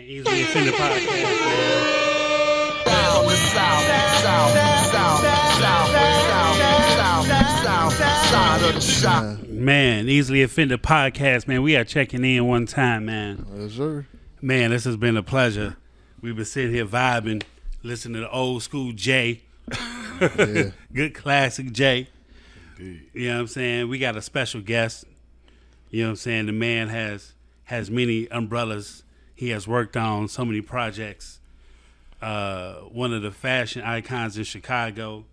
Easily Offended Podcast, man. Man, Easily Offended Podcast, man. We are checking in one time, man. Yes, sir. Man, this has been a pleasure. We've been sitting here vibing, listening to the old school Jay. Yeah. Good classic Jay. Indeed. You know what I'm saying? We got a special guest. You know what I'm saying? The man has many umbrellas. He has worked on so many projects. One of the fashion icons in Chicago.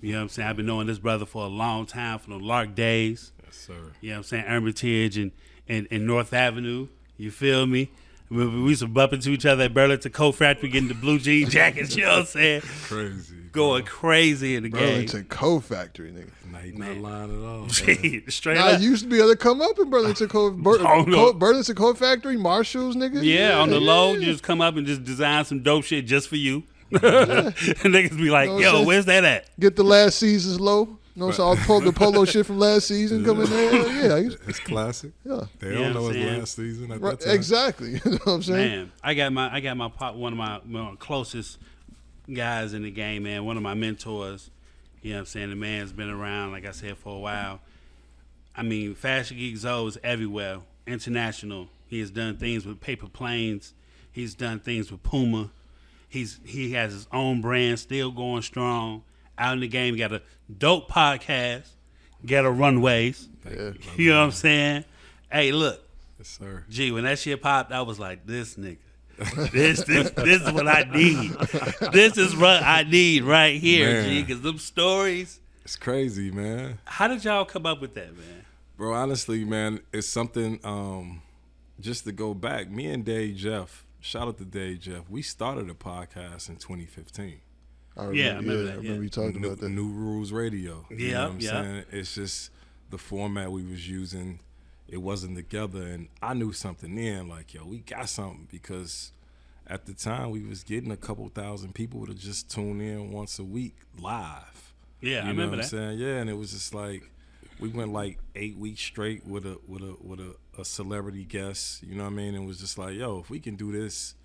You know what I'm saying? I've been knowing this brother for a long time, from the Lark days. Yes, sir. You know what I'm saying? Hermitage and North Avenue. You feel me? We used to bump into each other at Burlington Coat Factory getting the blue jean jackets. You know what I'm saying? Crazy. Going crazy in the game. Burlington Coat Factory, nigga. Nah, he not lying at all. Straight I up. used to be able to come up in Burlington Coat, Burlington Coat Factory, Marshalls, nigga. Yeah, on the low, you just come up and just design some dope shit just for you. And niggas be like, You know what I'm yo, saying? where's that at? Get the last season's low. You know what I'm saying? The polo shit from last season coming there. Yeah, It's classic. yeah. They You know don't know what I'm it's saying? last season at Right, that time. exactly. You know what I'm saying? Man, I got my one of my closest guys in the game, man. One of my mentors. You know what I'm saying? The man's been around, like I said, for a while. I mean, Fashion Geek Zo is everywhere, international. He has done things with Paper Planes. He's done things with Puma. He has his own brand, still going strong. Out in the game, he got a dope podcast, Ghetto Runways. Yeah. You know what I'm saying? Hey, look, Yes, sir. G, when that shit popped, I was like, this nigga. This is what I need. This is what I need right here, Man. G. Because them stories. It's crazy, man. How did y'all come up with that, man? Bro, honestly, man, it's something, just to go back, me and Dave Jeff, shout out to Dave Jeff, we started a podcast in 2015. I remember, Yeah, I remember that, I remember yeah. you talking about that. New Rules Radio. You know Yeah, what I'm yeah. saying? It's just the format we was using, it wasn't together. And I knew something then, like, yo, we got something, because at the time we was getting a couple thousand people to just tune in once a week live. Yeah, I You know remember what I'm that. saying? Yeah, and it was just like, we went like 8 weeks straight with a celebrity guest. You know what I mean? It was just like, yo, if we can do this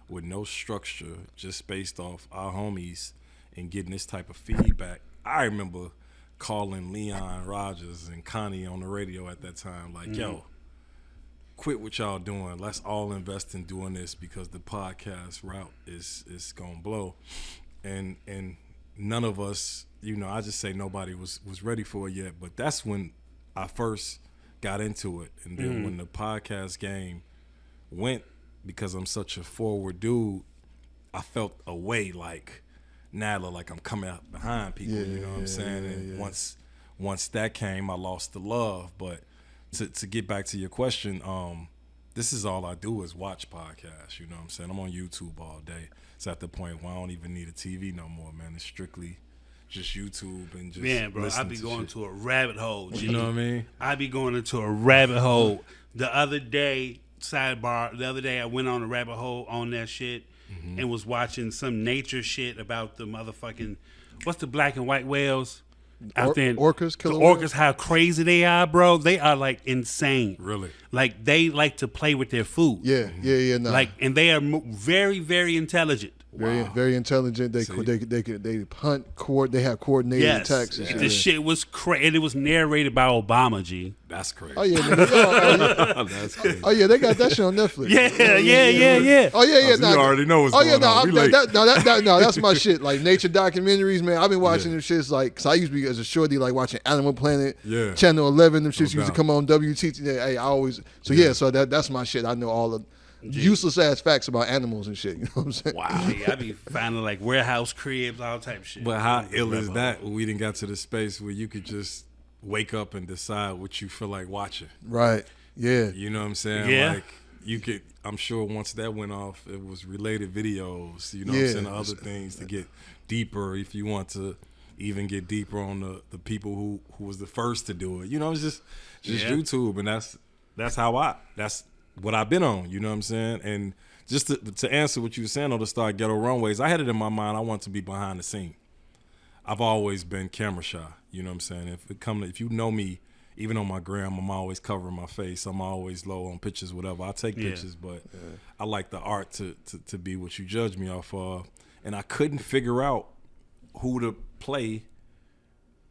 with no structure, just based off our homies and getting this type of feedback. I remember calling Leon Rogers and Connie on the radio at that time, like, yo, quit what y'all doing. Let's all invest in doing this, because the podcast route is gonna blow. And none of us, you know, I just say nobody was ready for it yet. But that's when I first got into it. And then when the podcast game went, because I'm such a forward dude, I felt a way like Nadler, like I'm coming out behind people, you know what I'm saying? And once that came, I lost the love. But to get back to your question, this is all I do is watch podcasts, you know what I'm saying? I'm on YouTube all day. It's at the point where I don't even need a TV no more, man. It's strictly just YouTube and just Man, bro, I listening be to going shit. to a rabbit hole, G. You know what I mean? I be going into a rabbit hole. The other day, sidebar, I went on a rabbit hole on that shit and was watching some nature shit about the motherfucking, what's the black and white whales out there? Orcas, The killer orcas, whales? how crazy they are, bro. They are like insane. Really? Like they like to play with their food. Yeah. Nah. Like, and they are very, very intelligent. very intelligent. They hunt. They have coordinated Yes, attacks. And shit. this shit was crazy, and it was narrated by Obama, G. That's crazy. Oh yeah, nigga. That's crazy. Oh yeah, they got that shit on Netflix. Yeah. Oh yeah. So you already know what's Oh yeah, going on. We late. that's my shit. Like nature documentaries, man. I've been watching them shits like, cause I used to be as a shorty like watching Animal Planet, Yeah. Channel 11. Them shits used to doubt. come on WTT. Hey, I always so that's my shit. I know all the useless ass facts about animals and shit. You know what I'm saying? Wow, I be finding like warehouse cribs, all type of shit. But how ill is that when we didn't got to the space where you could just wake up and decide what you feel like watching? Right. Yeah. You know what I'm saying? Yeah. Like you could, I'm sure once that went off, it was related videos, you know what Yeah. I'm saying, other things to get deeper if you want to even get deeper on the people who was the first to do it. You know, it's just Yeah. YouTube, and that's what I've been on, you know what I'm saying? And just to answer what you were saying on the start, Ghetto Runways, I had it in my mind I want to be behind the scene. I've always been camera shy, you know what I'm saying? If you know me, even on my gram, I'm always covering my face. I'm always low on pictures, whatever. I take pictures, but I like the art to be what you judge me off of. And I couldn't figure out who to play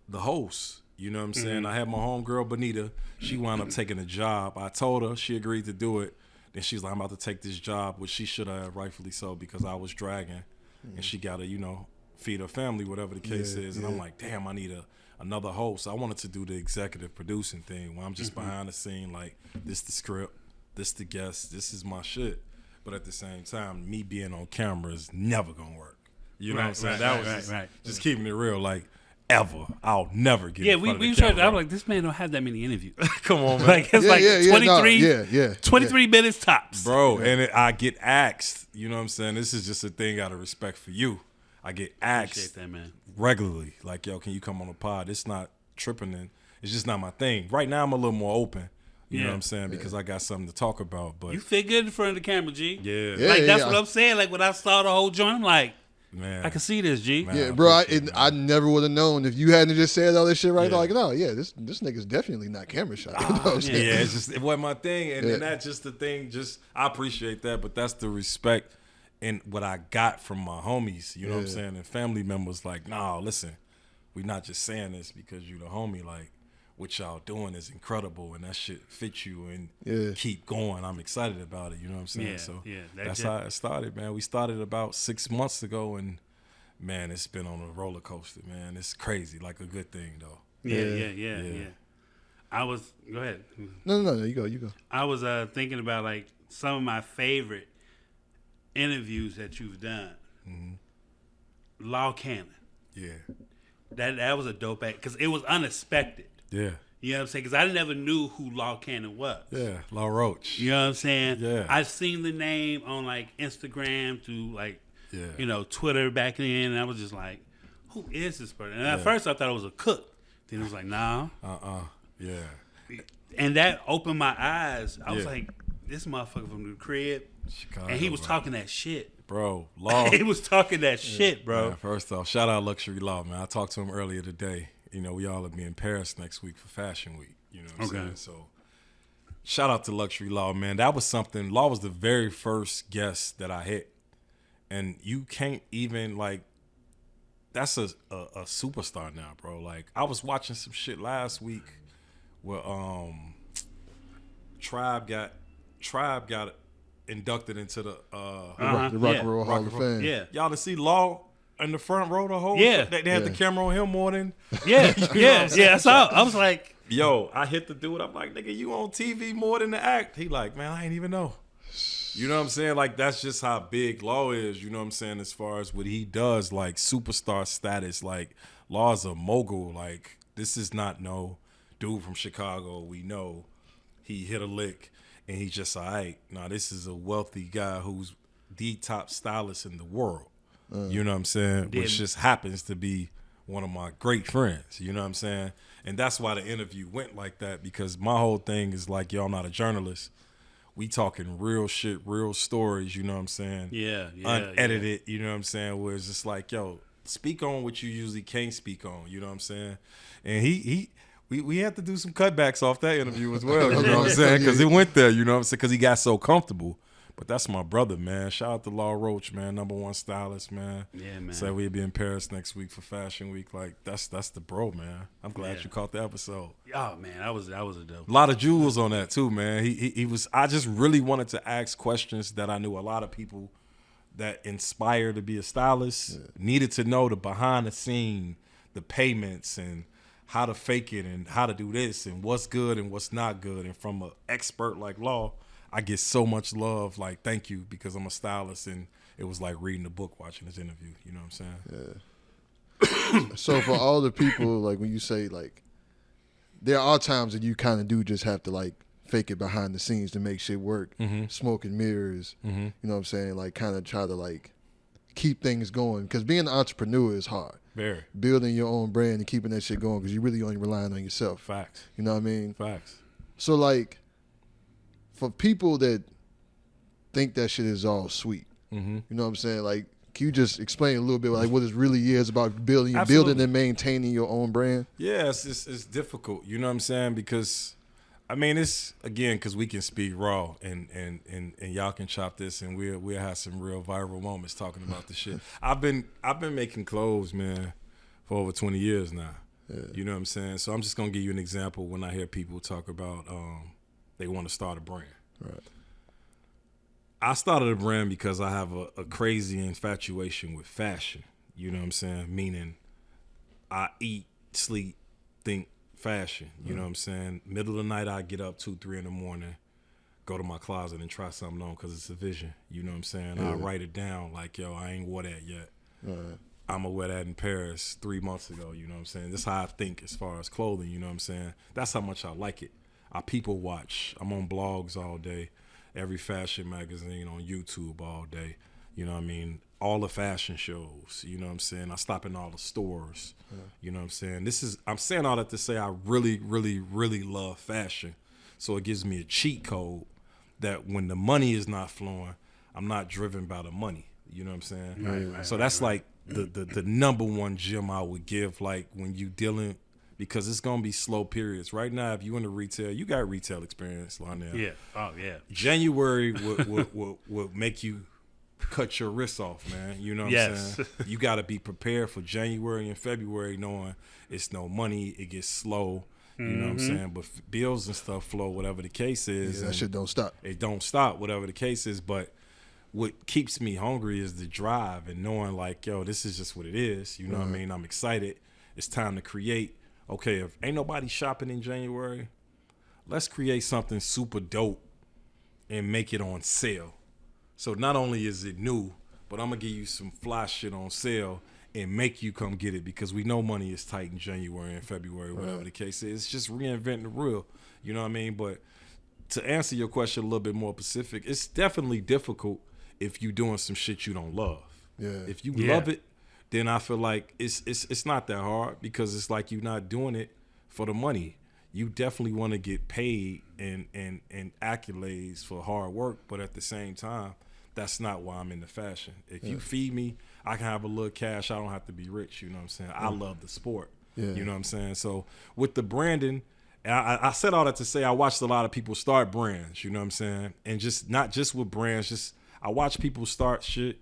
the host. You know what I'm saying? I had my homegirl, Bonita. She wound up taking a job. I told her, she agreed to do it. Then she's like, I'm about to take this job, which she should have, rightfully so, because I was dragging. And she got to, you know, feed her family, whatever the case is. And I'm like, damn, I need another host. I wanted to do the executive producing thing where I'm just behind the scene, like, this the script, this the guest, this is my shit. But at the same time, me being on camera is never going to work. You know what I'm saying? That was just keeping it real, like, ever. I'll never get in front of the camera. I was like, this man don't have that many interviews. Come on, man. Like, it's 23 minutes tops. Bro, and I get asked, you know what I'm saying? This is just a thing out of respect for you. I get asked that, man. regularly, like, yo, can you come on the pod? It's not tripping, and it's just not my thing. Right now, I'm a little more open. You know what I'm saying? Because I got something to talk about. But you fit good in front of the camera, G. Yeah. Like, that's what I'm saying. Like, when I saw the whole joint, I'm like, man, I can see this, G. Man, yeah, bro. I never would have known if you hadn't just said all this shit right. Like, no, this nigga's definitely not camera shy. You know what I'm saying? Yeah, it wasn't my thing, and that's just the thing. Just I appreciate that, but that's the respect and what I got from my homies. You know what I'm saying? And family members like, nah, listen, we not just saying this because you the homie. Like, what y'all doing is incredible, and that shit fits you, and keep going. I'm excited about it. You know what I'm saying? That's how it started, man. We started about 6 months ago, and man, it's been on a roller coaster, man. It's crazy, like a good thing, though. Yeah. I was go ahead. No, you go. I was thinking about like some of my favorite interviews that you've done. Law Cannon. Yeah. That was a dope act because it was unexpected. Yeah. You know what I'm saying? Because I never knew who Law Cannon was. Yeah, Law Roach. You know what I'm saying? Yeah. I've seen the name on like Instagram through like, you know, Twitter back then, and I was just like, who is this person? And at first I thought it was a cook. Then it was like, nah. Yeah. And that opened my eyes. I was like, this motherfucker from the crib. Chicago, and he was talking that shit. Bro, Law. He was talking that shit, bro. Man, first off, shout out Luxury Law, man. I talked to him earlier today. You know, we all will be in Paris next week for Fashion Week. You know what I'm saying? So, shout out to Luxury Law, man. That was something. Law was the very first guest that I hit. And you can't even, like, that's a superstar now, bro. Like, I was watching some shit last week where Tribe got inducted into the Rock and Roll Hall of Fame. Yeah. Y'all to see Law in the front row the whole they had the camera on him more than I saw. I was like, yo, I hit the dude. I'm like, nigga, you on TV more than the act. He like, man, I ain't even know. You know what I'm saying? Like, that's just how big Law is. You know what I'm saying? As far as what he does, like superstar status. Like, Law's a mogul. Like, this is not no dude from Chicago. We know he hit a lick and he's just all right. Now, this is a wealthy guy who's the top stylist in the world. You know what I'm saying? Which just happens to be one of my great friends. You know what I'm saying? And that's why the interview went like that, because my whole thing is like, y'all not a journalist. We talking real shit, real stories, you know what I'm saying? Unedited, you know what I'm saying? Where it's just like, yo, speak on what you usually can't speak on, you know what I'm saying? And we had to do some cutbacks off that interview as well, you know what I'm saying? Because it went there, you know what I'm saying? Because he got so comfortable. But that's my brother, man. Shout out to Law Roach, man. #1 stylist, man. Yeah, man. Said we'd be in Paris next week for Fashion Week. Like, that's the bro, man. I'm glad you caught the episode. Oh man, that was a dope. A lot of jewels on that too, man. He was. I just really wanted to ask questions that I knew a lot of people that inspire to be a stylist needed to know, the behind the scene, the payments, and how to fake it, and how to do this, and what's good and what's not good. And from an expert like Law, I get so much love, like, thank you, because I'm a stylist, and it was like reading a book, watching this interview. You know what I'm saying? Yeah. So for all the people, like, when you say, like, there are times that you kind of do just have to, like, fake it behind the scenes to make shit work. Smoke and mirrors. You know what I'm saying? Like, kind of try to, like, keep things going. Because being an entrepreneur is hard. Very. Building your own brand and keeping that shit going, because you really only relying on yourself. Facts. You know what I mean? Facts. So, like, for people that think that shit is all sweet, you know what I'm saying? Like, Can you just explain a little bit like what it really is about building and maintaining your own brand? Yeah, it's difficult. You know what I'm saying? Because I mean, it's again because we can speak raw and y'all can chop this and we'll have some real viral moments talking about the shit. I've been making clothes, man, for over 20 years now. Yeah. You know what I'm saying? So I'm just gonna give you an example when I hear people talk about they want to start a brand. Right. I started a brand because I have a crazy infatuation with fashion. You know what I'm saying? Meaning I eat, sleep, think fashion. You know what I'm saying? Middle of the night, I get up 2, 3 in the morning, go to my closet and try something on because it's a vision. You know what I'm saying? Yeah. I write it down like, yo, I ain't wore that yet. Right. I'm going to wear that in Paris 3 months ago. You know what I'm saying? This is how I think as far as clothing. You know what I'm saying? That's how much I like it. I people watch. I'm on blogs all day. Every fashion magazine on YouTube all day. You know what I mean? All the fashion shows. You know what I'm saying? I stop in all the stores. Yeah. You know what I'm saying? I'm saying all that to say I really, really, really love fashion. So it gives me a cheat code that when the money is not flowing, I'm not driven by the money. You know what I'm saying? Right, so that's like the number one gem I would give, like when you dealing, because it's gonna be slow periods. Right now, if you in the retail, you got retail experience, Lionel. Yeah. Oh yeah. January would make you cut your wrists off, man. You know what I'm saying? You got to be prepared for January and February, knowing it's no money, it gets slow. You know what I'm saying? But bills and stuff flow, whatever the case is. Yeah, that shit don't stop. It don't stop, whatever the case is. But what keeps me hungry is the drive and knowing like, yo, this is just what it is. You know what I mean? I'm excited. It's time to create. Okay, if ain't nobody shopping in January, let's create something super dope and make it on sale. So not only is it new, but I'm going to give you some fly shit on sale and make you come get it because we know money is tight in January and February, whatever the case is. It's just reinventing the real. You know what I mean? But to answer your question a little bit more specific, it's definitely difficult if you're doing some shit you don't love. Yeah. If you love it, then I feel like it's not that hard because it's like you're not doing it for the money. You definitely want to get paid and accolades for hard work, but at the same time, that's not why I'm into fashion. If you feed me, I can have a little cash. I don't have to be rich. You know what I'm saying? I love the sport. Yeah. You know what I'm saying? So with the branding, and I said all that to say I watched a lot of people start brands. You know what I'm saying? And just not just with brands, just I watch people start shit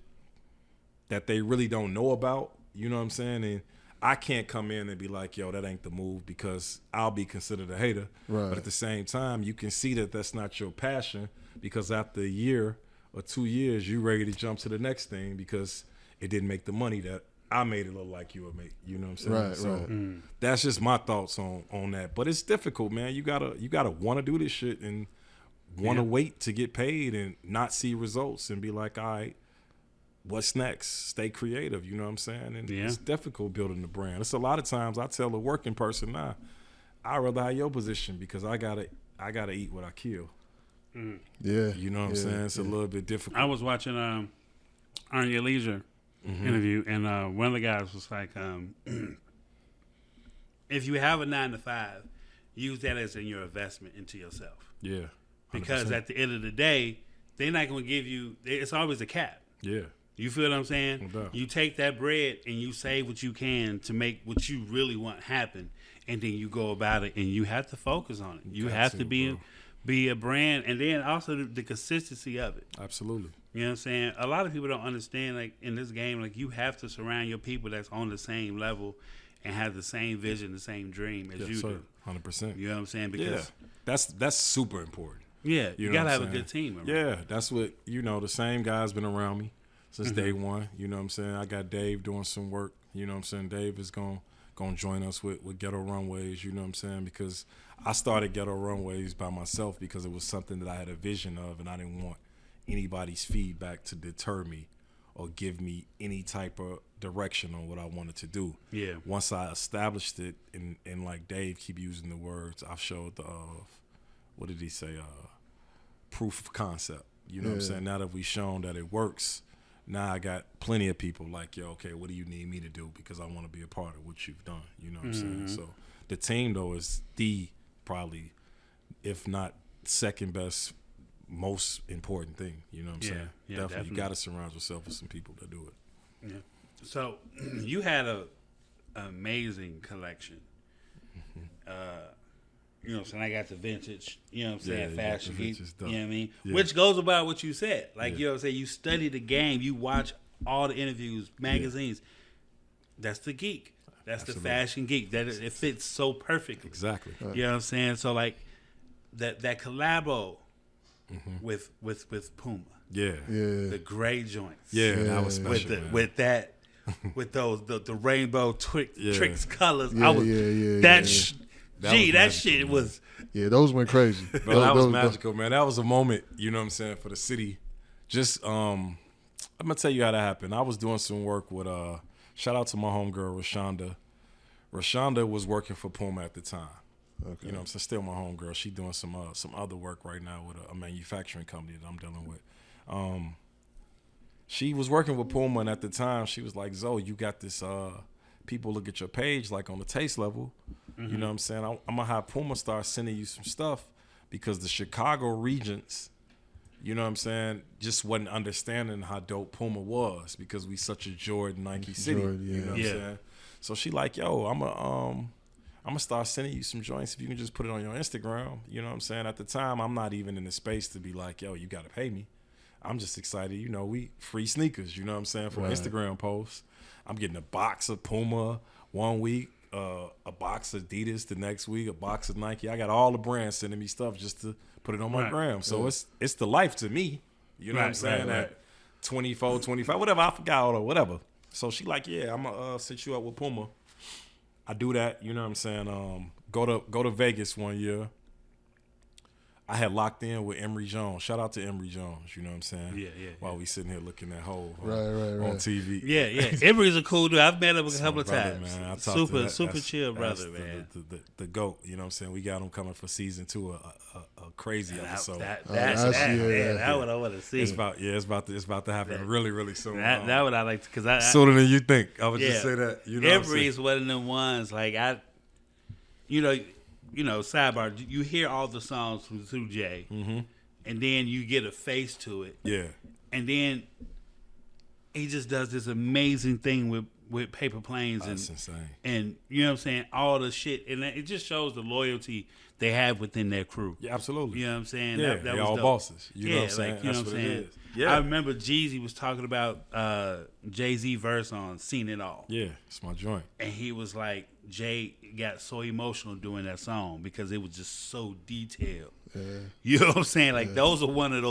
that they really don't know about. You know what I'm saying? And I can't come in and be like, yo, that ain't the move because I'll be considered a hater. Right. But at the same time, you can see that that's not your passion because after a year or 2 years, you ready to jump to the next thing because it didn't make the money that I made it look like you would make. You know what I'm saying? Right, so that's just my thoughts on that. But it's difficult, man. You gotta want to do this shit and want to wait to get paid and not see results and be like, all right, what's next? Stay creative, you know what I'm saying? And it's difficult building the brand. It's a lot of times I tell a working person now, I'd rather have your position because I gotta eat what I kill. Yeah. You know what I'm saying? It's a little bit difficult. I was watching Earn Your Leisure interview, and one of the guys was like, if you have a 9 to 5, use that as in your investment into yourself. Yeah. 100%. Because at the end of the day, they're not going to give you, it's always a cap. Yeah. You feel what I'm saying? No doubt. You take that bread and you save what you can to make what you really want happen, and then you go about it, and you have to focus on it. You have to be a brand, and then also the consistency of it. Absolutely. You know what I'm saying? A lot of people don't understand, like, in this game, like, you have to surround your people that's on the same level and have the same vision, the same dream as you do. 100%. You know what I'm saying? Because that's super important. Yeah, you got to have a good team. Yeah, that's what, the same guy's been around me since day one. You know what I'm saying? I got Dave doing some work. You know what I'm saying? Dave is going to join us with Ghetto Runways. You know what I'm saying? Because I started Ghetto Runways by myself because it was something that I had a vision of, and I didn't want anybody's feedback to deter me or give me any type of direction on what I wanted to do. Yeah. Once I established it, and like Dave keep using the words, I showed the, what did he say? Proof of concept. You know what I'm saying? Now that we've shown that it works, now I got plenty of people like, yo, okay, what do you need me to do? Because I want to be a part of what you've done. You know what I'm saying? So the team, though, is the probably, if not second best, most important thing. You know what I'm saying? Yeah, definitely. You got to surround yourself with some people that do it. Yeah. So you had an amazing collection. You know what I'm saying? I got the vintage, you know what I'm saying, Fashion Geek, you know what I mean? Yeah. Which goes about what you said. Like, you know what I'm saying? You study the game. You watch all the interviews, magazines. That's the geek. That's the Fashion Geek. That it fits so perfectly. Exactly. You know what I'm saying? So, like, that collabo with Puma. Yeah. The gray joints. Yeah, that was special. With those the rainbow tricks colors. That shit was. Yeah, those went crazy. Bro, that was magical, man. That was a moment, you know what I'm saying, for the city. Just I'm gonna tell you how that happened. I was doing some work with shout out to my homegirl Rashonda. Rashonda was working for Puma at the time. Okay. You know what I'm saying? Still my homegirl. She doing some other work right now with a manufacturing company that I'm dealing with. She was working with Puma, and at the time she was like, Zo, you got this people look at your page like on the taste level. You know what I'm saying? I'm gonna have Puma start sending you some stuff because the Chicago regents, you know what I'm saying, just wasn't understanding how dope Puma was because we such a Jordan Nike city. You know what I'm saying? So she like, yo, I'm gonna start sending you some joints if you can just put it on your Instagram. You know what I'm saying? At the time, I'm not even in the space to be like, yo, you gotta pay me. I'm just excited. You know, we free sneakers, you know what I'm saying, for Instagram posts. I'm getting a box of Puma one week, a box of Adidas the next week, a box of Nike. I got all the brands sending me stuff just to put it on my gram. So it's the life to me. You know what I'm saying? At 24, 25, whatever, I forgot or whatever. So she like, yeah, I'm gonna set you up with Puma. I do that, you know what I'm saying? Go to Vegas one year. I had locked in with Emory Jones. Shout out to Emory Jones, you know what I'm saying? Yeah. While we sitting here looking at Hov on TV. Yeah. Emory's a cool dude. I've met him a couple of times. Man. Super chill brother, man. The GOAT, you know what I'm saying? We got him coming for season 2, a crazy episode. That's what I want to see. It's about to happen really, really soon. That what I like, because sooner than you think. I would just say that. You know, Emory is one of them ones, like you know, sidebar, you hear all the songs through Jay, and then you get a face to it. Yeah. And then he just does this amazing thing with Paper Planes. That's insane. And, you know what I'm saying, all the shit. And it just shows the loyalty they have within their crew. Yeah, absolutely. You know what I'm saying? Yeah, that they was all dope. bosses. You know what I'm saying? Like, you know what I'm saying? Yeah. I remember Jeezy was talking about Jay-Z verse on Seen It All. Yeah, it's my joint. And he was like, Jay got so emotional doing that song because it was just so detailed. Yeah. You know what I'm saying? Like those are one of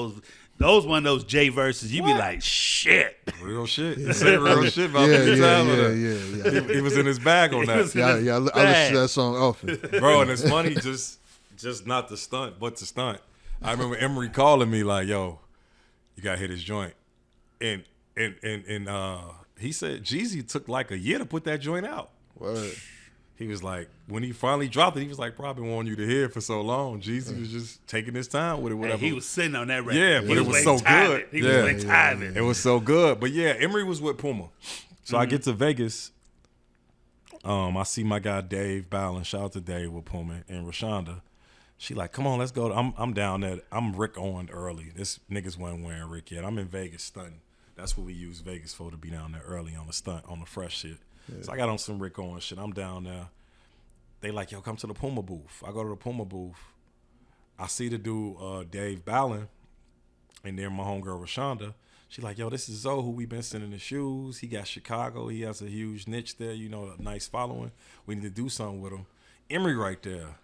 those Jay verses. You be like, shit. Real shit. He said real shit about Yeah. He was in his bag on that. I listen to that song often. Bro, and it's funny, just not the stunt, but the stunt. I remember Emory calling me like, yo, you gotta hit his joint. And he said Jeezy took like a year to put that joint out. What? He was like, when he finally dropped it, he was like, probably wanting you to hear it for so long. Jeezy was just taking his time with it, whatever. He was sitting on that record. Yeah, but it was so good. He was like timing. It was so good. But yeah, Emory was with Puma. So I get to Vegas. I see my guy Dave Ballin. Shout out to Dave with Puma and Rashonda. She like, come on, let's go. I'm down there. I'm Rick Owen early. This niggas wasn't wearing Rick yet. I'm in Vegas stunting. That's what we use Vegas for, to be down there early on the stunt, on the fresh shit. Yeah. So I got on some Rick Owen shit. I'm down there. They like, yo, come to the Puma booth. I go to the Puma booth. I see the dude, Dave Ballin, and then my homegirl Rashonda. She like, yo, this is Zo, who we been sending the shoes. He got Chicago. He has a huge niche there, you know, a nice following. We need to do something with him. Emory right there.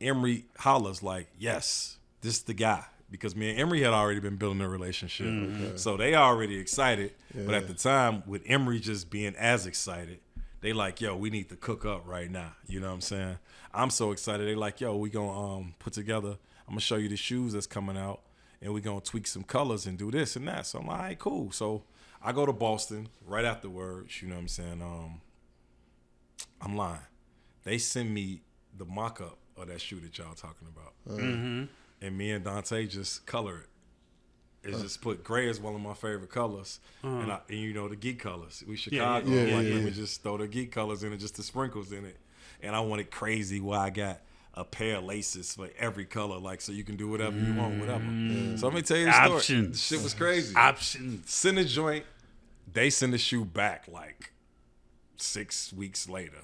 Emory hollers like, yes, this is the guy. Because me and Emory had already been building a relationship. Mm-hmm. So they already excited. Yeah. But at the time, with Emory just being as excited, they like, yo, we need to cook up right now. You know what I'm saying? I'm so excited. They like, yo, we going to put together, I'm going to show you the shoes that's coming out, and we going to tweak some colors and do this and that. So I'm like, all right, cool. So I go to Boston right afterwards. You know what I'm saying? I'm lying. They send me the mock-up of that shoe that y'all talking about. Mm-hmm. And me and Dante just color it. It's just put gray as one of my favorite colors. And you know, the geek colors. We Chicago. Let me just throw the geek colors in it, just the sprinkles in it. And I want it crazy where I got a pair of laces for every color, like, so you can do whatever you want, whatever. So let me tell you the story. The shit was crazy. Options. Send a joint, They send the shoe back like 6 weeks later.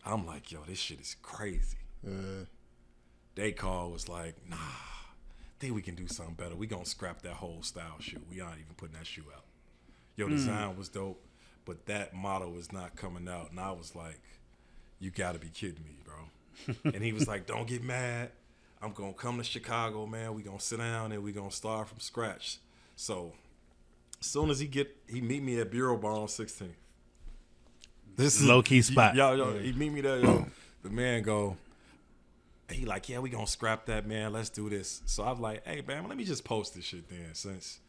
I'm like, yo, this shit is crazy. They call was like, nah, think we can do something better. We gonna scrap that whole style shoe. We aren't even putting that shoe out. Your design was dope, but that model is not coming out. And I was like, you gotta be kidding me, bro. And he was like, don't get mad. I'm gonna come to Chicago, man. We gonna sit down and we gonna start from scratch. So as soon as he meet me at Bureau Bar on 16th. This is low key spot. Yo, he meet me there. Yo. The man go, he like, yeah, we gonna scrap that, man. Let's do this. So I'm like, hey, man, let me just post this shit then, since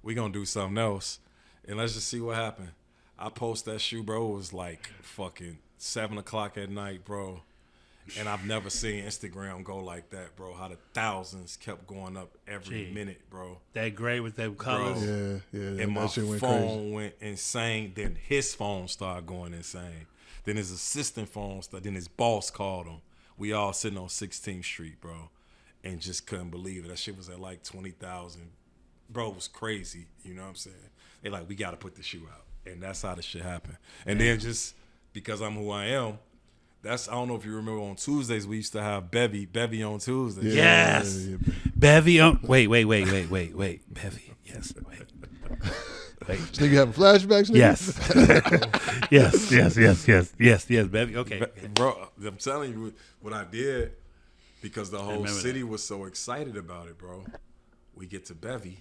we gonna do something else, and let's just see what happened. I post that shoe, bro. It was like fucking 7 o'clock at night, bro. And I've never seen Instagram go like that, bro. How the thousands kept going up every minute, bro. That gray with them colors. Yeah. And my shit went phone crazy. went insane. Then his phone started going insane. Then his assistant phone started. Then his boss called him. We all sitting on 16th Street, bro, and just couldn't believe it. That shit was at like 20,000. Bro, it was crazy. You know what I'm saying? They like, we got to put the shoe out. And that's how the shit happened. And then just because I'm who I am, I don't know if you remember on Tuesdays, we used to have Bevy on Tuesdays. Yes. Bevy on. Wait. Bevy. Yes. Wait. This nigga having flashbacks, nigga? Yes. Yes. Bevy. Okay. Bro, I'm telling you what I did, because the whole city was so excited about it, bro. We get to Bevy.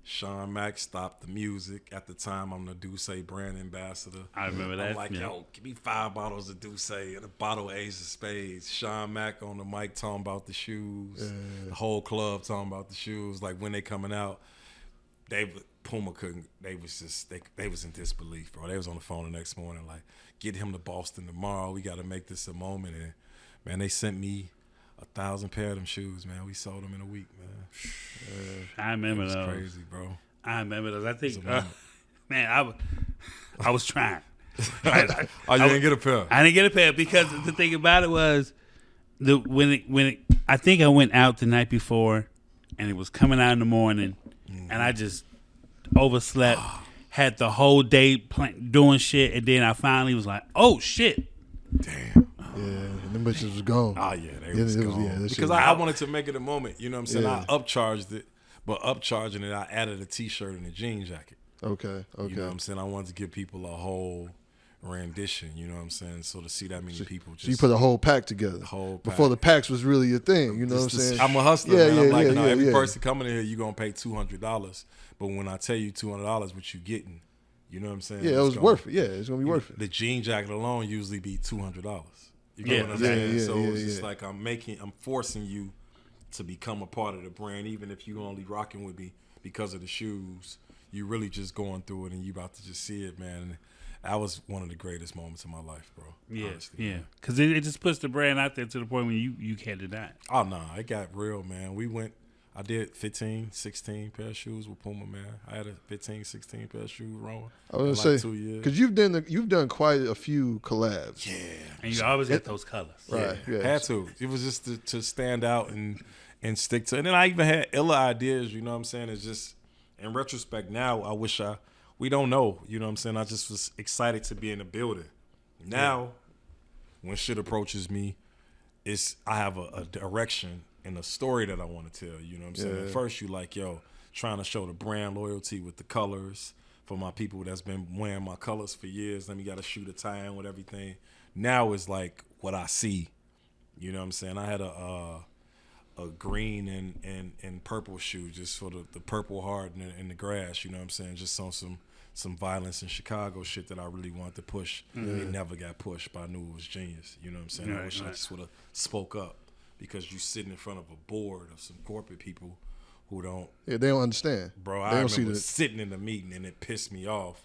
Sean Mack stopped the music. At the time, I'm the Douce brand ambassador. I remember that. I'm like, yo, give me 5 bottles of Douce and a bottle of Ace of Spades. Sean Mack on the mic talking about the shoes. The whole club talking about the shoes. Like, when they coming out, Puma couldn't. They was in disbelief, bro. They was on the phone the next morning, like, get him to Boston tomorrow. We got to make this a moment. And man, they sent me 1,000 pair of them shoes, man. We sold them in a week, man. I remember those. It was crazy, bro. I remember those. I think, man, I was trying. You didn't get a pair? I didn't get a pair because the thing about it was, I think I went out the night before, and it was coming out in the morning, and I just overslept, had the whole day doing shit, and then I finally was like, oh shit. Damn. Yeah, and them bitches was gone. Oh, yeah, they was gone. Because I wanted to make it a moment, you know what I'm saying? Yeah. I upcharged it, but upcharging it, I added a T-shirt and a jean jacket. Okay. You know what I'm saying? I wanted to give people a whole rendition, you know what I'm saying? So to see that many people just... So you put a whole pack together. Before the packs was really your thing, you know what I'm saying? I'm a hustler, man. I'm like, every person coming in here, you're going to pay $200. But when I tell you $200, what you getting, you know what I'm saying? Yeah, it was worth it. Yeah, it's going to be worth it. The jean jacket alone usually be $200. You get what I'm saying? So it's just like I'm forcing you to become a part of the brand, even if you only rocking with me because of the shoes. You really just going through it, and you about to just see it, man. And that was one of the greatest moments of my life, bro. Yeah, honestly, yeah. Because it just puts the brand out there to the point where you can't deny it. Oh, no, it got real, man. I did 15, 16 pair of shoes with Puma, man. I had a 15, 16 pair of shoes rolling. I was in going like to say, 2 years. because you've done quite a few collabs. Yeah. And you always get those colors. Right. Yeah. Had to. It was just to stand out and stick to it. And then I even had illa ideas, you know what I'm saying? It's just, in retrospect now, I wish we don't know, you know what I'm saying? I just was excited to be in the building. Now, when shit approaches me, I have a direction and a story that I want to tell, you know what I'm saying? At first, you like, yo, trying to show the brand loyalty with the colors for my people that's been wearing my colors for years. Then we got to shoot a tie-in with everything. Now it's like what I see, you know what I'm saying? I had a green and purple shoe just for the purple heart in the grass, you know what I'm saying? Just on some violence in Chicago shit that I really wanted to push. It never got pushed, but I knew it was genius, you know what I'm saying? I wish I just would have spoke up, because you sitting in front of a board of some corporate people who don't... Yeah, they don't understand. Bro, I remember sitting in the meeting, and it pissed me off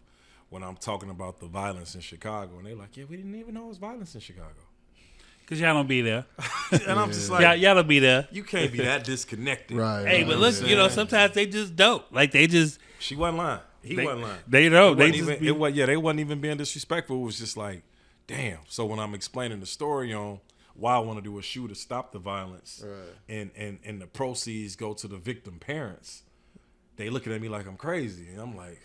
when I'm talking about the violence in Chicago, and they're like, yeah, we didn't even know it was violence in Chicago. Because y'all don't be there. And I'm just like... Y'all don't be there. You can't be that disconnected. Right. Hey, but look, sometimes they just don't. Like, they just... She wasn't lying. He wasn't lying. They don't. They wasn't even being disrespectful. It was just like, damn. So when I'm explaining the story on why I want to do a shoe to stop the violence, and the proceeds go to the victim parents, they looking at me like I'm crazy. And I'm like,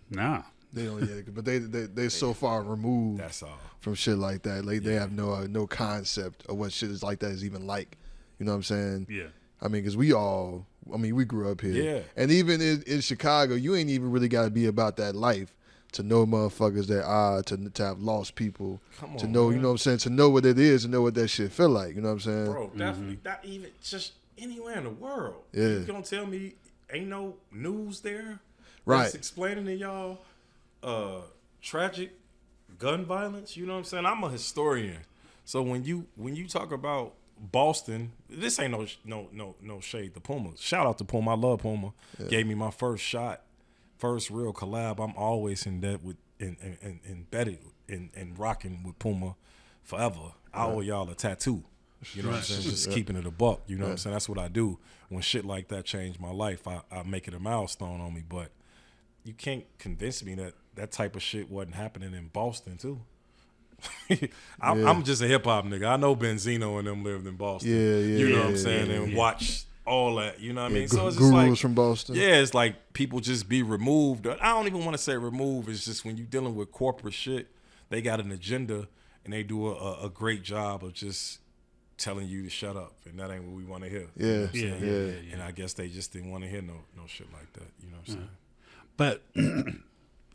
Nah. They don't, but they're so far removed. That's all. From shit like that. Like they have no concept of what shit is like that is even like. You know what I'm saying? Yeah. I mean, because we grew up here. Yeah. And even in Chicago, you ain't even really got to be about that life to know motherfuckers that are, to have lost people. Come on, to know, man. you know what I'm saying? To know what it is, to know what that shit feel like. You know what I'm saying? Bro, definitely. Not even just anywhere in the world. Yeah. You gonna tell me ain't no news there? Right. That's explaining to y'all tragic gun violence. You know what I'm saying? I'm a historian. So when you talk about Boston, this ain't no shade to Puma. Shout out to Puma. I love Puma. Yeah. Gave me my first shot, first real collab. I'm always embedded in rocking with Puma forever. I owe y'all a tattoo. You know what I'm saying? Just keeping it a buck. You know what I'm saying? That's what I do. When shit like that changed my life, I make it a milestone on me. But you can't convince me that type of shit wasn't happening in Boston too. I'm just a hip hop nigga. I know Benzino and them lived in Boston. You know what I'm saying? And watch all that. You know what I mean? So it's just gurus like, from Boston. Yeah, it's like people just be removed. I don't even want to say removed. It's just when you're dealing with corporate shit, they got an agenda and they do a great job of just telling you to shut up, and that ain't what we want to hear. Yeah, you know what I'm yeah, saying? yeah. And I guess they just didn't want to hear no shit like that. You know what I'm saying? But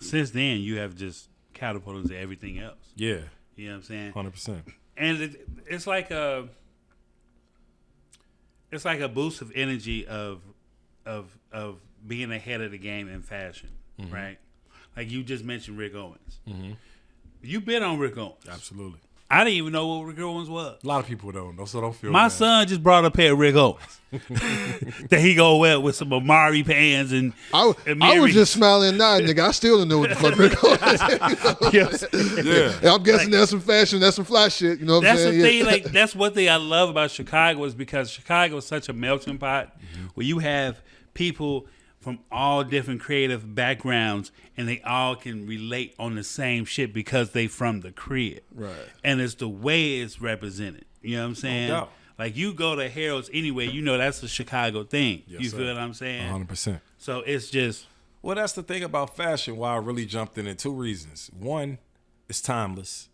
since then, you have just catapulted into everything else. Yeah. You know what I'm saying? 100%. And it's like a boost of energy of being ahead of the game in fashion, right? Like you just mentioned Rick Owens. You've been on Rick Owens. Absolutely. I didn't even know what Rick Owens was. A lot of people don't, so don't feel My bad. son just brought a pair of Rick Owens that he go wear with some Amari pants and I was just smiling and nodding, nigga. I still don't know what the fuck Rick Owens is. Yeah. I'm guessing that's some fashion, that's some fly shit. You know what I'm saying? That's the thing. Like that's one thing I love about Chicago is because Chicago is such a melting pot where you have people from all different creative backgrounds and they all can relate on the same shit because they from the crib. Right. And it's the way it's represented. You know what I'm saying? No doubt. Like you go to Harold's anyway, you know that's a Chicago thing. Yes, you sir. feel what I'm saying? 100%. So it's just Well, that's the thing about fashion, why I really jumped in it. Two reasons. One, it's timeless.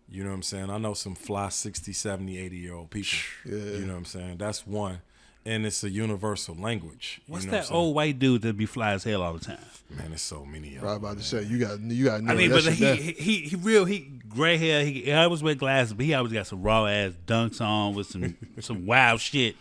You know what I'm saying? I know some fly 60, 70, 80-year-old people. Yeah. You know what I'm saying? That's one. And it's a universal language. what's you know that old white dude that be fly as hell all the time? Man, there's so many of I was them. about to say you got. I mean, but he gray hair. He always wear glasses, but he always got some raw ass dunks on with some wild shit.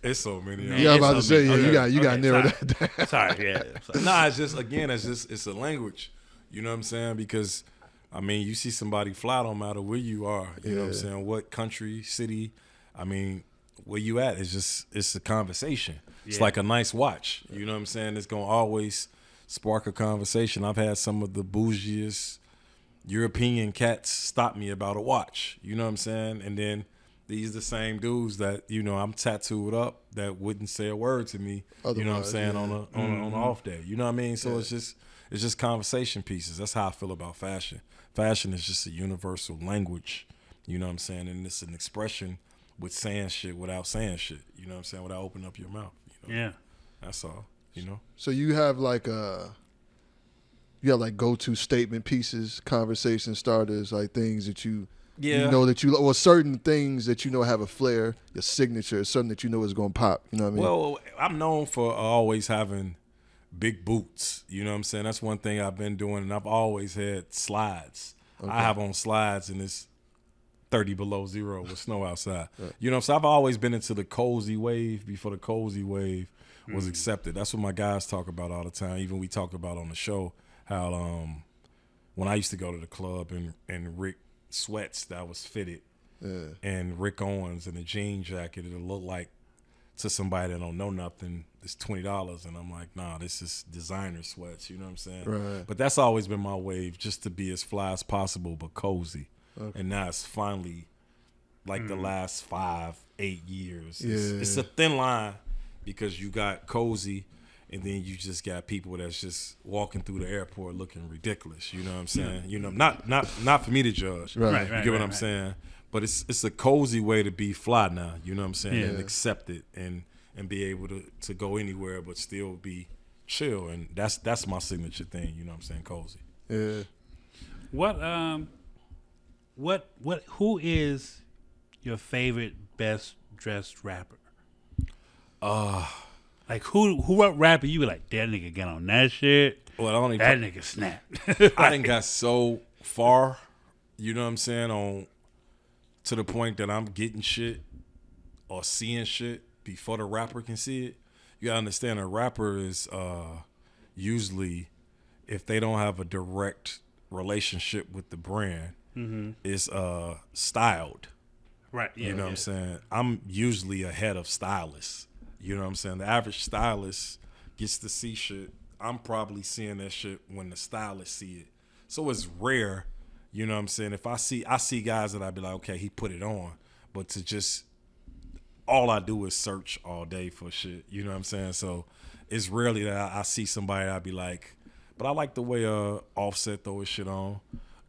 It's so many of them. Yeah, I was about to It's say so many. you got to narrow sorry. that down. Sorry, yeah. Sorry. Nah, it's just, again, it's a language. You know what I'm saying? Because, I mean, you see somebody fly, don't matter where you are. You know what I'm saying? What country, city, I mean, where you at, it's a conversation. It's like a nice watch. You know what I'm saying? It's going to always spark a conversation. I've had some of the bougiest European cats stop me about a watch. You know what I'm saying? And then these the same dudes that, you know, I'm tattooed up that wouldn't say a word to me. Otherwise, you know what I'm saying? On an off day. You know what I mean? So it's just conversation pieces. That's how I feel about fashion. Fashion is just a universal language. You know what I'm saying? And it's an expression with saying shit without saying shit. You know what I'm saying? Without opening up your mouth. You know? Yeah. That's all. You know? So you have like go-to statement pieces, conversation starters, like things that you know that you, or certain things that you know have a flair, your signature, something that you know is going to pop. You know what I mean? Well, I'm known for always having big boots. You know what I'm saying? That's one thing I've been doing, and I've always had slides. Okay. I have on slides, and it's 30 below zero with snow outside. Right. You know, so I've always been into the cozy wave before the cozy wave was accepted. That's what my guys talk about all the time. Even we talked about on the show how when I used to go to the club and Rick sweats that was fitted and Rick Owens in a jean jacket, it'll look like to somebody that don't know nothing, it's $20. And I'm like, nah, this is designer sweats. You know what I'm saying? Right. But that's always been my wave, just to be as fly as possible, but cozy. Okay. And now it's finally like the last 5-8 years. It's a thin line because you got cozy and then you just got people that's just walking through the airport looking ridiculous. You know what I'm saying? You know, not for me to judge. Right. You get what I'm saying? But it's a cozy way to be fly now. You know what I'm saying? And accept it and be able to go anywhere but still be chill, and that's my signature thing. You know what I'm saying? Cozy. Yeah. Who is your favorite best dressed rapper? Like who what rapper you be like, that nigga get on that shit? Well, that nigga snap. I done got so far, you know what I'm saying, to the point that I'm getting shit or seeing shit before the rapper can see it. You gotta understand, a rapper is usually, if they don't have a direct relationship with the brand, is styled. Right. Yeah, you know what I'm saying? I'm usually ahead of stylists. You know what I'm saying? The average stylist gets to see shit. I'm probably seeing that shit when the stylist see it. So it's rare, you know what I'm saying? If I see guys that I'd be like, okay, he put it on. But to just, all I do is search all day for shit. You know what I'm saying? So it's rarely that I see somebody that I'd be like, but I like the way Offset throw his shit on.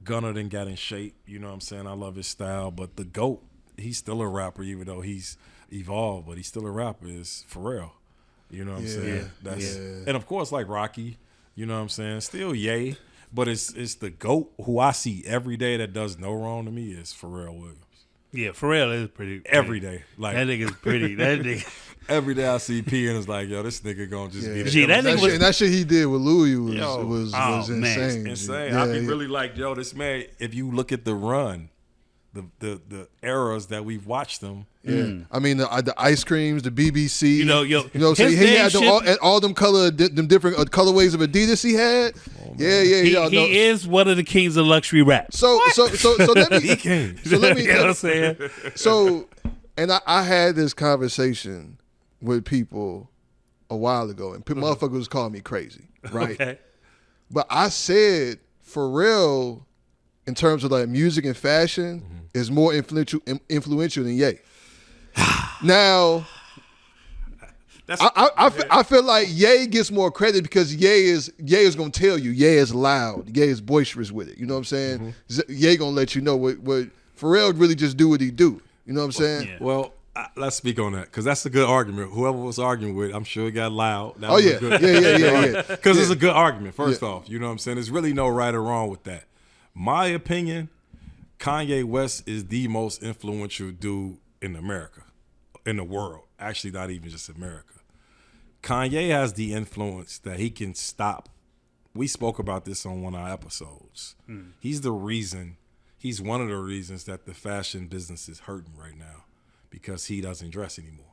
Gunna done got in shape. You know what I'm saying? I love his style. But the GOAT, he's still a rapper, even though he's evolved, but he's still a rapper, is Pharrell. You know what I'm saying? And of course, like Rocky, you know what I'm saying? Still Ye, but it's the GOAT who I see every day that does no wrong to me is Pharrell Williams. Yeah, Pharrell is pretty. Every day. Like, that nigga's pretty. That nigga. Every day I see P and it's like, yo, this nigga gonna just be Gee, that shit he did with Louis was insane. insane. I'd be really like, yo, this man, if you look at the run, the eras that we've watched them. Yeah, I mean the ice creams, the BBC. You know, so he had all them different colorways of Adidas he had. He is one of the kings of luxury rap. So let me. He came. So let me. You know what I'm saying? So, and I had this conversation with people a while ago, and motherfuckers was calling me crazy, right? Okay. But I said Pharrell, in terms of like music and fashion, is more influential than Ye. Now, I feel like Ye gets more credit because Ye is gonna tell you. Ye is loud. Ye is boisterous with it. You know what I'm saying? Ye gonna let you know what Pharrell really just do what he do. You know what I'm saying? Yeah. Well, let's speak on that because that's a good argument. Whoever was arguing with, I'm sure it got loud. Yeah. Because it's a good argument. First off, you know what I'm saying? There's really no right or wrong with that. My opinion, Kanye West is the most influential dude in America, in the world. Actually, not even just America. Kanye has the influence that he can stop. We spoke about this on one of our episodes. He's one of the reasons that the fashion business is hurting right now because he doesn't dress anymore.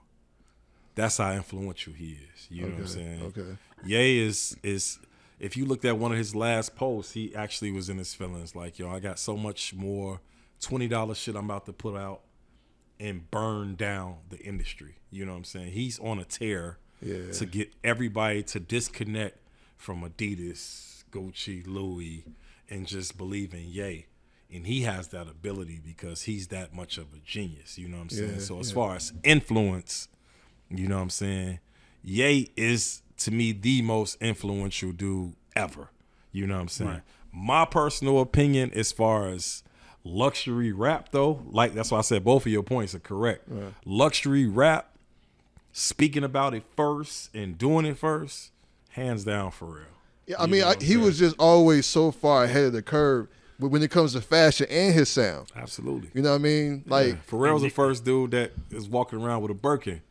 That's how influential he is. You know what I'm saying? Okay. Ye is if you looked at one of his last posts, he actually was in his feelings like, yo, I got so much more $20 shit I'm about to put out and burn down the industry. You know what I'm saying? He's on a tear to get everybody to disconnect from Adidas, Gucci, Louis, and just believe in Ye. And he has that ability because he's that much of a genius. You know what I'm saying? So as far as influence, you know what I'm saying? Ye is, to me, the most influential dude ever. You know what I'm saying? Right. My personal opinion as far as luxury rap, though, like that's why I said both of your points are correct. Right. Luxury rap, speaking about it first and doing it first, hands down for real. Yeah, I mean, he was just always so far ahead of the curve when it comes to fashion and his sound. Absolutely. You know what I mean? Like Pharrell's the first dude that is walking around with a Birkin.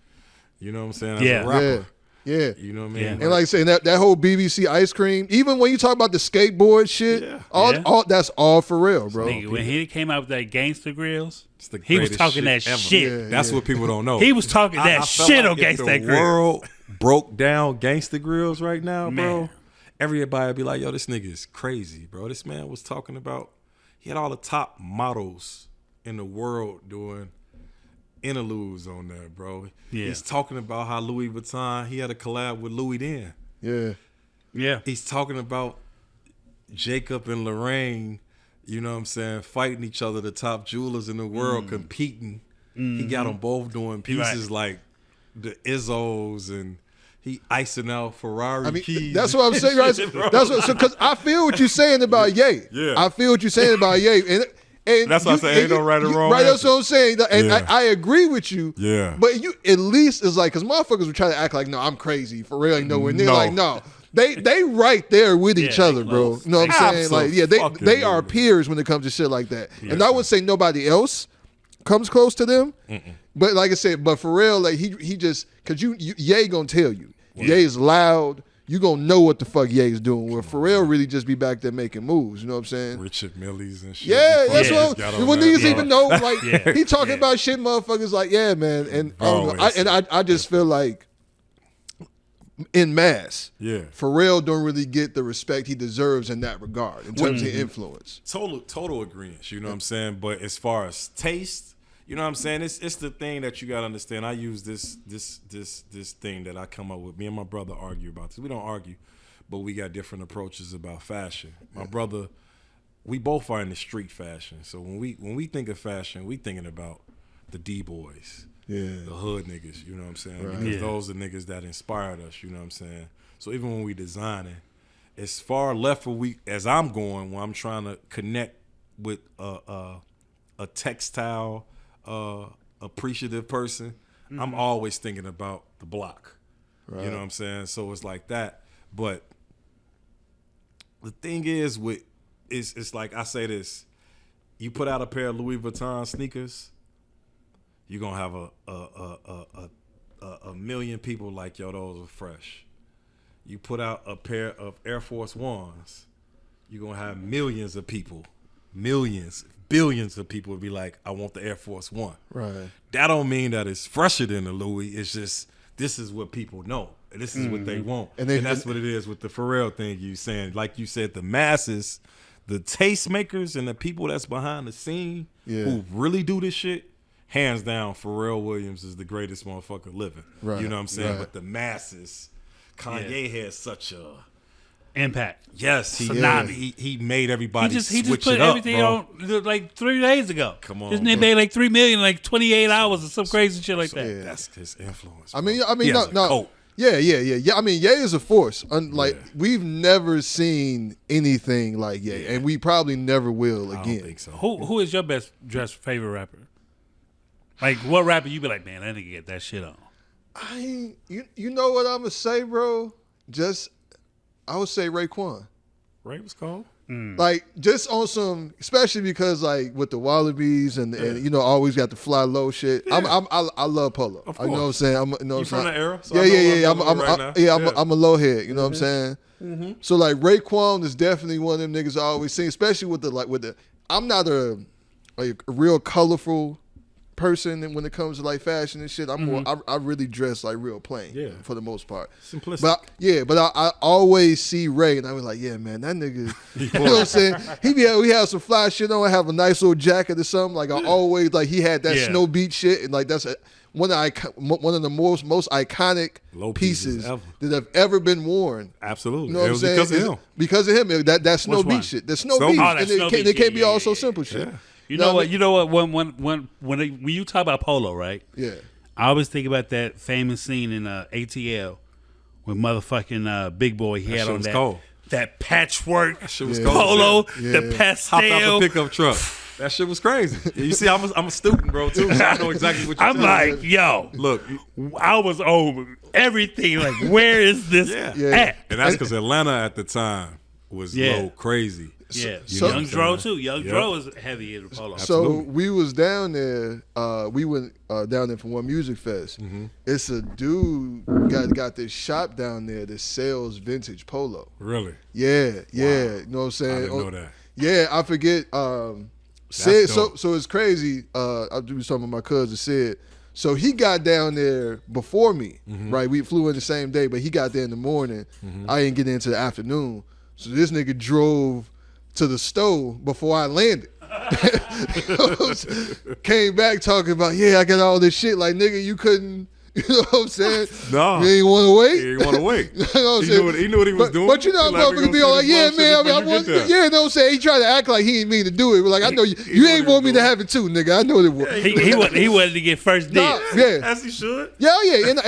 You know what I'm saying? As a rapper. Yeah. You know what I mean? Yeah. And like I say, that whole BBC ice cream, even when you talk about the skateboard shit, all that's all for real, bro. Nigga, when he came out with that Gangsta Grills, he was talking that shit. Yeah, that's what people don't know. He was talking that shit on Gangsta Grills. The world broke down Gangsta Grills right now, bro. Everybody would be like, yo, this nigga is crazy, bro. This man was talking about, he had all the top models in the world doing interludes on there, bro. Yeah. He's talking about how Louis Vuitton, he had a collab with Louis then. Yeah. He's talking about Jacob and Lorraine, you know what I'm saying, fighting each other, the top jewelers in the world, competing. He got them both doing pieces like the Izzos, and he icing out Ferrari keys. That's what I'm saying, right? That's what, because I feel what you're saying about Ye. Yeah. I feel what you're saying about Ye. And that's what I'm saying. Ain't no right or wrong. Right, that's what I'm saying. And I agree with you. Yeah. But you at least is like, because motherfuckers would try to act like, no, I'm crazy. For real, ain't nowhere near. Like, no, they right there with each other, bro. close. You know what I'm saying? Like, yeah, they are Absolutely. peers when it comes to shit like that. And I would say nobody else comes close to them. But like I said, but for real, like he just because you Ye gonna tell you. Ye is loud. You gonna know what the fuck Ye is doing. Where Pharrell really just be back there making moves. You know what I'm saying? Richard Millie's and shit. Yeah, that's Got what. on When that, niggas bro. even know, like he talking about shit, motherfuckers. Like, yeah, man. And I just feel like in mass, Pharrell don't really get the respect he deserves in that regard in terms of influence. Total agreement. You know what I'm saying? But as far as taste, you know what I'm saying? It's the thing that you gotta understand. I use this thing that I come up with. Me and my brother argue about this. We don't argue, but we got different approaches about fashion. My brother, we both are in the street fashion. So when we think of fashion, we thinking about the D-boys. The hood niggas, you know what I'm saying? Right. Because those are niggas that inspired us, you know what I'm saying? So even when we designing, as far left as I'm going, when I'm trying to connect with a textile appreciative person, I'm always thinking about the block. Right. You know what I'm saying? So it's like that. But the thing is it's like I say this, you put out a pair of Louis Vuitton sneakers, you're gonna have a million people like, yo, those are fresh. You put out a pair of Air Force Ones, you're gonna have millions of people, billions of people would be like, I want the Air Force One. Right. That don't mean that it's fresher than the Louis. It's just this is what people know. This is what they want. And that's what it is with the Pharrell thing you saying. Like you said, the masses, the tastemakers and the people that's behind the scene who really do this shit, hands down, Pharrell Williams is the greatest motherfucker living. Right. You know what I'm saying? Right. But the masses, Kanye has such a impact. Yes, he made everybody. He just it put up, everything bro. on like 3 days ago. Come on, this nigga made like $3 million, like 28 hours or some crazy shit like that. Yeah. That's his influence. I mean, no. Yeah. I mean, Ye is a force. We've never seen anything like Ye, and we probably never will again. I don't think so. Who is your best dressed favorite rapper? Like, what rapper you be like, man, that nigga get that shit on? You know what I'm gonna say, bro? I would say Raekwon. Ray was cold. Like, just on some, especially because like with the Wallabies and you know, always got the fly low shit. I love Polo. Of You know what I'm saying? You from the era? So I'm a low head. You know what I'm saying? Mm-hmm. So like Raekwon is definitely one of them niggas I always see, especially with the. I'm not a real colorful person, and when it comes to like fashion and shit, I'm more. I really dress like real plain, for the most part. Simplistic. But I always see Ray, and I was like, yeah, man, that nigga. You know what I'm saying? We have some fly shit on, have a nice little jacket or something. Like I always like he had that Snow Beach shit, and like that's one of the most iconic pieces that have ever been worn. Absolutely, you know what I'm saying? Because of him. Because of him, that Snow Beach shit. The Snow Beach, and it can't be all so simple shit. Yeah. You know what? When you talk about Polo, right? Yeah. I always think about that famous scene in ATL with motherfucking Big Boy. He had on that patchwork polo, the pastel. Hopped off a pickup truck. That shit was crazy. You see, I'm a student, bro, too. So I know exactly what you're I'm like, yo, look, I was over everything. Like, where is this at? And that's because Atlanta at the time was low crazy. Yeah, Young Dro too. Young Dro was heavy in the polo. So we was down there. We went down there for one music fest. Mm-hmm. It's a dude got this shop down there that sells vintage polo. Really? Yeah. Wow. You know what I'm saying? I didn't know that. Yeah, I forget. Sid. So it's crazy. I was talking with my cousin Sid. So he got down there before me. Mm-hmm. Right? We flew in the same day, but he got there in the morning. Mm-hmm. I didn't get into the afternoon. So this nigga drove to the stove before I landed. Came back talking about, I got all this shit. Like, nigga, you couldn't, you know what I'm saying? No. You ain't want to wait? He didn't want to wait. You know what I'm saying? He knew what he was doing. But you know, motherfuckers be all like, yeah, man, I want, you know what I'm saying? He tried to act like he didn't mean to do it. But like, I know you ain't want me to have it too, nigga. I know it was. He wanted to get first dibs. As he should. Yeah, and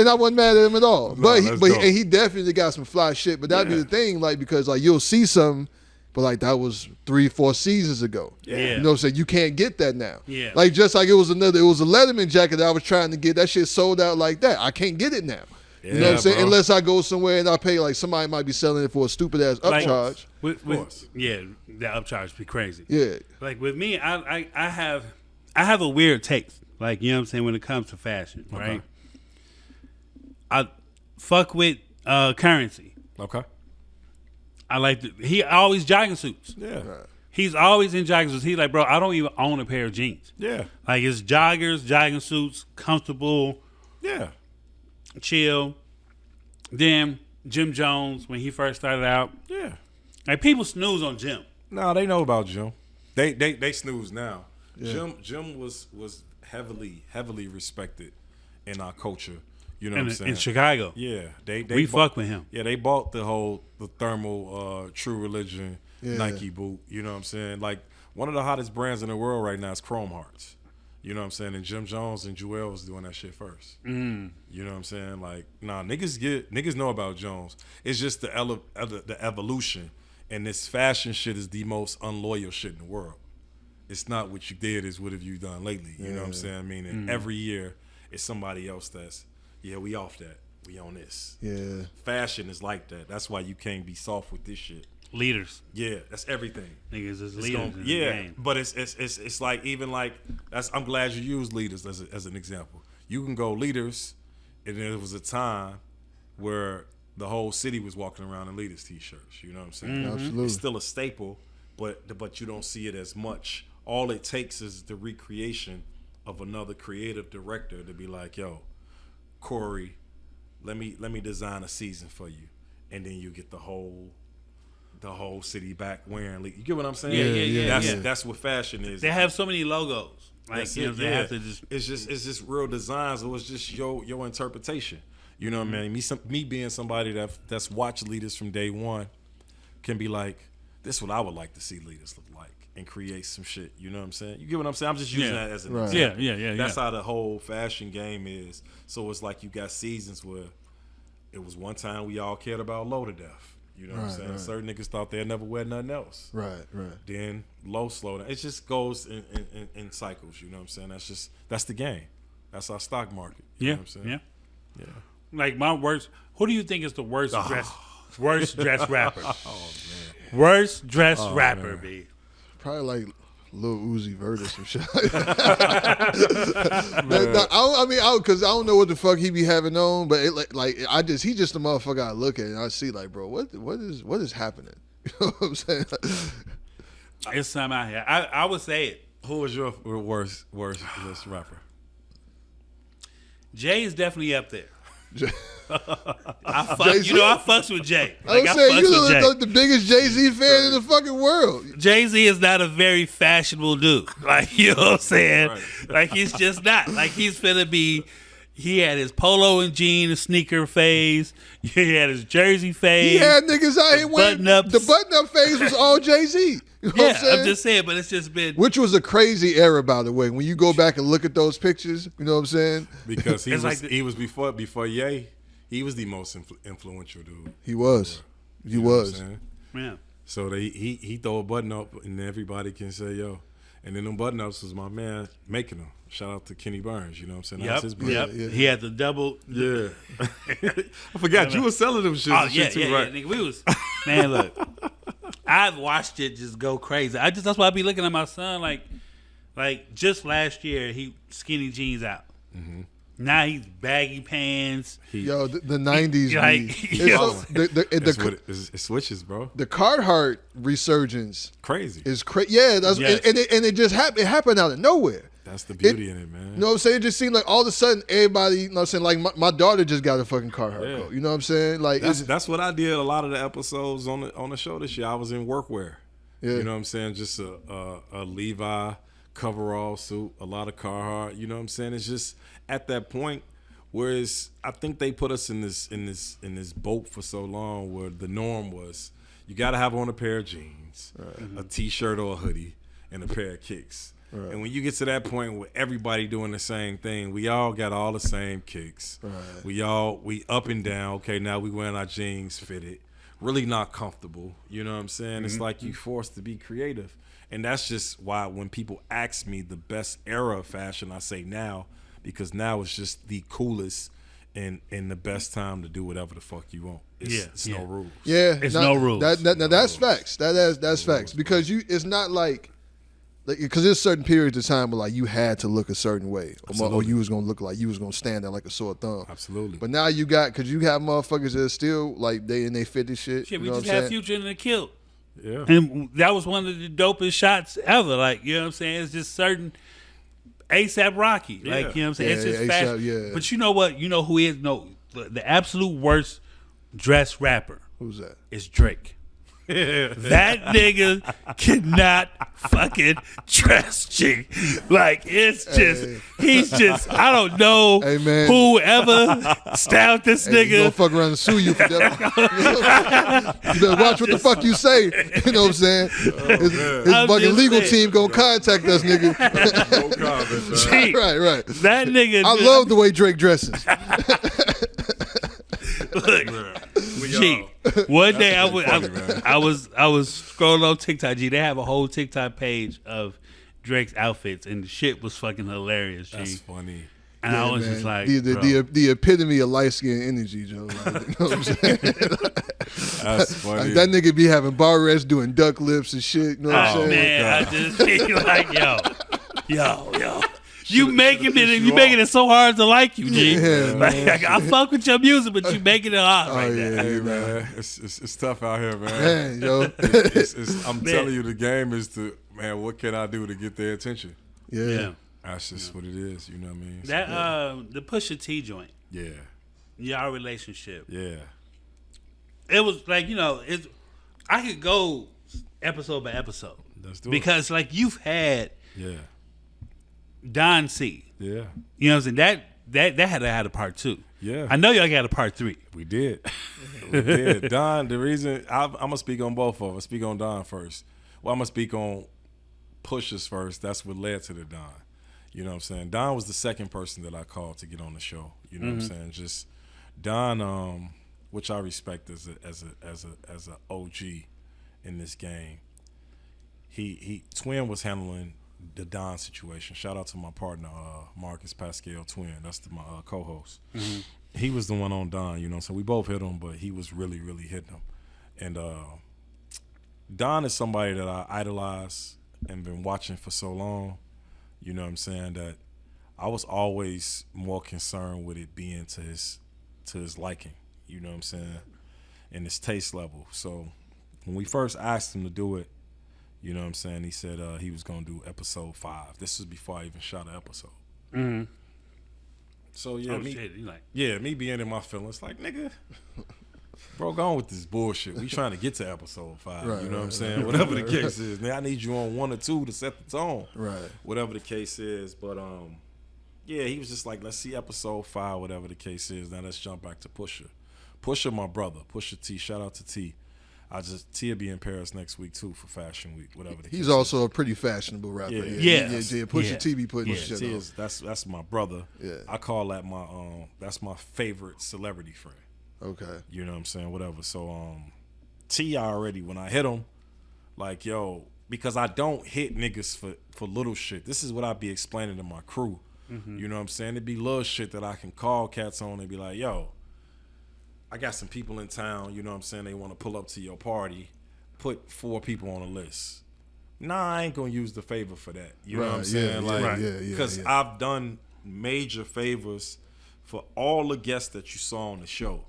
I wasn't mad at him at all. But he definitely got some fly shit. But that'd be the thing, like, because like you'll see something, but like that was 3-4 seasons ago. Yeah. You know what I'm saying? You can't get that now. Yeah. Like just like it was a Letterman jacket that I was trying to get. That shit sold out like that. I can't get it now. You know what I'm saying? bro. Unless I go somewhere and I pay, like, somebody might be selling it for a stupid ass upcharge. Yeah, the upcharge be crazy. Yeah. Like with me, I have a weird taste. Like, you know what I'm saying, when it comes to fashion, right? I fuck with Currency. Okay. I like he always jogging suits. Yeah. He's always in jogging suits. He's like, bro, I don't even own a pair of jeans. Yeah. Like, it's joggers, jogging suits, comfortable, Yeah. chill. Then Jim Jones, when he first started out, Yeah. like, people snooze on Jim. No, they know about Jim. They snooze now. Yeah. Jim was heavily respected in our culture. You know what I'm saying? In Chicago. Yeah. We fuck with him. Yeah, they bought the thermal True Religion Nike boot. You know what I'm saying? Like, one of the hottest brands in the world right now is Chrome Hearts. You know what I'm saying? And Jim Jones and Jewel was doing that shit first. You know what I'm saying? Like, nah, niggas know about Jones. It's just the evolution. And this fashion shit is the most unloyal shit in the world. It's not what you did, it's what have you done lately. You know what I'm saying? I mean, and every year it's somebody else that's, we off that. We on this. Yeah. Fashion is like that. That's why you can't be soft with this shit. Leaders. Yeah, that's everything. Niggas is leaders in the game. But it's like, even like, I'm glad you use leaders as an example. You can go leaders, and there was a time where the whole city was walking around in leaders t-shirts. You know what I'm saying? Absolutely. It's still a staple, but you don't see it as much. All it takes is the recreation of another creative director to be like, yo, Corey, let me design a season for you, and then you get the whole city back wearing. You get what I'm saying? Yeah. That's what fashion is. They have so many logos. Like, you know, they have to just. It's just real designs. It was just your interpretation. You know what I mean? Me being somebody that's watched leaders from day one can be like, this is what I would like to see leaders look like, and create some shit. You know what I'm saying? You get what I'm saying? I'm just using that as an example. Yeah. That's how the whole fashion game is. So it's like you got seasons where it was one time we all cared about Low to death. You know what I'm saying? Right. Certain niggas thought they'd never wear nothing else. Right. Then Low slow down. It just goes in cycles. You know what I'm saying? That's the game. That's our stock market. You know what I'm saying? Yeah. Like, my worst. Who do you think is the worst dressed rapper? Oh man. Worst dressed rapper, man. B. Probably like Lil Uzi Vert or some shit. Because I don't know what the fuck he be having on, but he just the motherfucker I look at and I see like, bro, what is happening? You know what I'm saying? It's something out here. I would say it. Who was your worst rapper? Jay is definitely up there. I fucks with Jay. I was saying, you look the biggest Jay-Z fan in the fucking world. Jay-Z is not a very fashionable dude. Like, you know what I'm saying? Right. Like, he's just not. Like, he's finna be. He had his polo and jean and sneaker phase. He had his jersey phase. He had niggas out here wearing the button-up phase was all Jay-Z. You know what I'm saying? I'm just saying, but it's just been. Which was a crazy era, by the way. When you go back and look at those pictures, you know what I'm saying? Because he was before Ye, he was the most influential dude. He was. You know what I'm saying? Yeah. So he throw a button up and everybody can say, yo. And then them button ups was my man making them. Shout out to Kenny Burns, you know what I'm saying? That was his brand. Yeah. He had the double. Yeah. I forgot you were selling them shit. Oh, shit too, right? Nigga, we was, man, look. I've watched it just go crazy. That's why I be looking at my son like just last year he skinny jeans out. Mm-hmm. Now he's baggy pants. The 90s. It switches, bro. The Carhartt resurgence crazy. Is crazy. Yeah, and it just happened. It happened out of nowhere. That's the beauty in it, man. You know what I'm saying? It just seemed like all of a sudden everybody, you know what I'm saying? Like my daughter just got a fucking Carhartt coat. You know what I'm saying? Like that's what I did a lot of the episodes on the show this year. I was in workwear. Yeah. You know what I'm saying? Just a Levi coverall suit, a lot of Carhartt. You know what I'm saying? It's just at that point, whereas I think they put us in this boat for so long where the norm was you got to have on a pair of jeans, a t-shirt or a hoodie, and a pair of kicks. Right. And when you get to that point where everybody doing the same thing, we all got all the same kicks. Right. We up and down. Okay, now we wearing our jeans fitted, really not comfortable. You know what I'm saying? Mm-hmm. It's like you forced to be creative. And that's just why when people ask me the best era of fashion, I say now, because now it's just the coolest and the best time to do whatever the fuck you want. It's no rules. Yeah, it's no rules. That's facts. That's facts because it's not like because there's certain periods of time where like you had to look a certain way, or you was gonna look like you was gonna stand there like a sore thumb. Absolutely. But now you got because you have motherfuckers that are still like they in their 50 shit. Shit, we you know just what I'm had saying? Future in the kilt. Yeah. And that was one of the dopest shots ever. Like, you know what I'm saying? It's just certain A$AP Rocky. Like, you know what I'm saying? It's just fashion. Yeah. But you know what? You know who is the absolute worst dressed rapper? Who's that? It's Drake. That nigga cannot fucking dress G. Like, it's just, he's just, I don't know whoever styled this nigga. He's gonna fuck around and sue you for that. You better watch what the fuck you say. You know what I'm saying? His fucking legal team gonna contact us, nigga. No comment, G, right. That nigga. I love the way Drake dresses. Look, G, one day I was scrolling on TikTok. G, they have a whole TikTok page of Drake's outfits, and the shit was fucking hilarious. G. That's funny. And I was just like, the epitome of light skin energy, Joe. Like, you know what I'm saying? That's funny. Like, that nigga be having bar rests, doing duck lips and shit. You know what I'm saying? Man, I just feel like, yo. You making it so hard to like you, G. Yeah, like, I fuck with your music, but you making it hard right now. Hey, man, it's tough out here, man. Man, yo. I'm telling you, the game is what can I do to get their attention? Yeah. That's just what it is. You know what I mean? That the Pusha T joint. Yeah. Y'all relationship. Yeah. It was like, I could go episode by episode. Let's do because like you've had Don C. Yeah. You know what I'm saying? That had to have a part 2. Yeah. I know y'all got a part 3. We did. Don, the reason I'm gonna speak on both of them. Speak on Don first. Well, I'm gonna speak on Pusha's first. That's what led to the Don. You know what I'm saying? Don was the second person that I called to get on the show. You know what I'm saying? Just Don, which I respect as a OG in this game. Twin was handling the Don situation. Shout out to my partner, Marcus Pascal Twin. That's my co-host. Mm-hmm. He was the one on Don, you know, so we both hit him, but he was really, really hitting him. And Don is somebody that I idolize and been watching for so long, you know what I'm saying, that I was always more concerned with it being to his liking, you know what I'm saying, and his taste level. So when we first asked him to do it, you know what I'm saying, he said he was going to do episode 5. This was before I even shot an episode. Mm-hmm. So, me being in my feelings, like, nigga, bro, go on with this bullshit. We trying to get to episode 5, you know what I'm saying? Whatever the case is. Now, I need you on 1 or 2 to set the tone. Right. Whatever the case is. But, he was just like, let's see episode 5, whatever the case is. Now, let's jump back to Pusha. Pusha, my brother. Pusha T. Shout out to T. T will be in Paris next week too for Fashion Week, whatever the case He's also a pretty fashionable rapper. Yeah. Pusha T be putting shit on. That's my brother. Yeah. I call that that's my favorite celebrity friend. Okay. You know what I'm saying? Whatever. So T already when I hit him, like, yo, because I don't hit niggas for little shit. This is what I be explaining to my crew. Mm-hmm. You know what I'm saying? It'd be little shit that I can call cats on and be like, yo, I got some people in town, you know what I'm saying, they want to pull up to your party, put 4 people on a list. Nah, I ain't going to use the favor for that. You know what I'm saying? Because I've done major favors for all the guests that you saw on the show.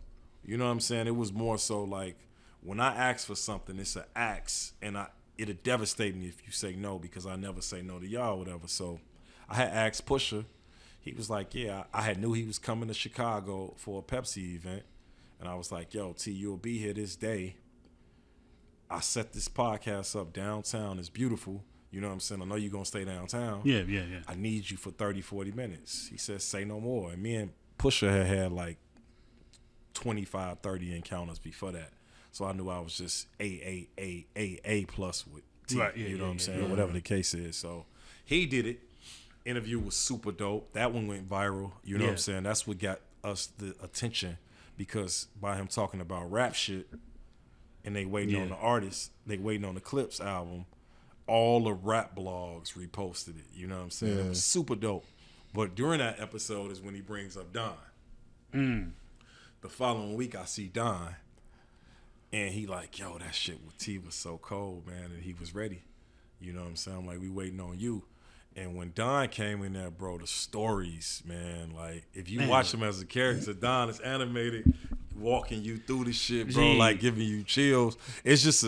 You know what I'm saying? It was more so like when I ask for something, it's an ask, and it'll devastate me if you say no because I never say no to y'all or whatever. So I had asked Pusha. He was like, yeah, I had knew he was coming to Chicago for a Pepsi event. And I was like, yo, T, you'll be here this day. I set this podcast up downtown. It's beautiful. You know what I'm saying? I know you're going to stay downtown. Yeah. I need you for 30, 40 minutes. He said, say no more. And me and Pusha had like 25, 30 encounters before that. So I knew I was just A plus with T. Right, you know what I'm saying? Whatever the case is. So he did it. Interview was super dope. That one went viral. You know what I'm saying? That's what got us the attention. Because by him talking about rap shit and they waiting on the artist, they waiting on the Clips album, all the rap blogs reposted it. You know what I'm saying? It was super dope. But during that episode is when he brings up Don. The following week, I see Don, and he like, yo, that shit with T was so cold, man, and he was ready. You know what I'm saying? I'm like, we waiting on you. And when Don came in there, bro, the stories, man, like, if you watch him as a character, Don is animated, walking you through the shit, bro, like giving you chills. It's just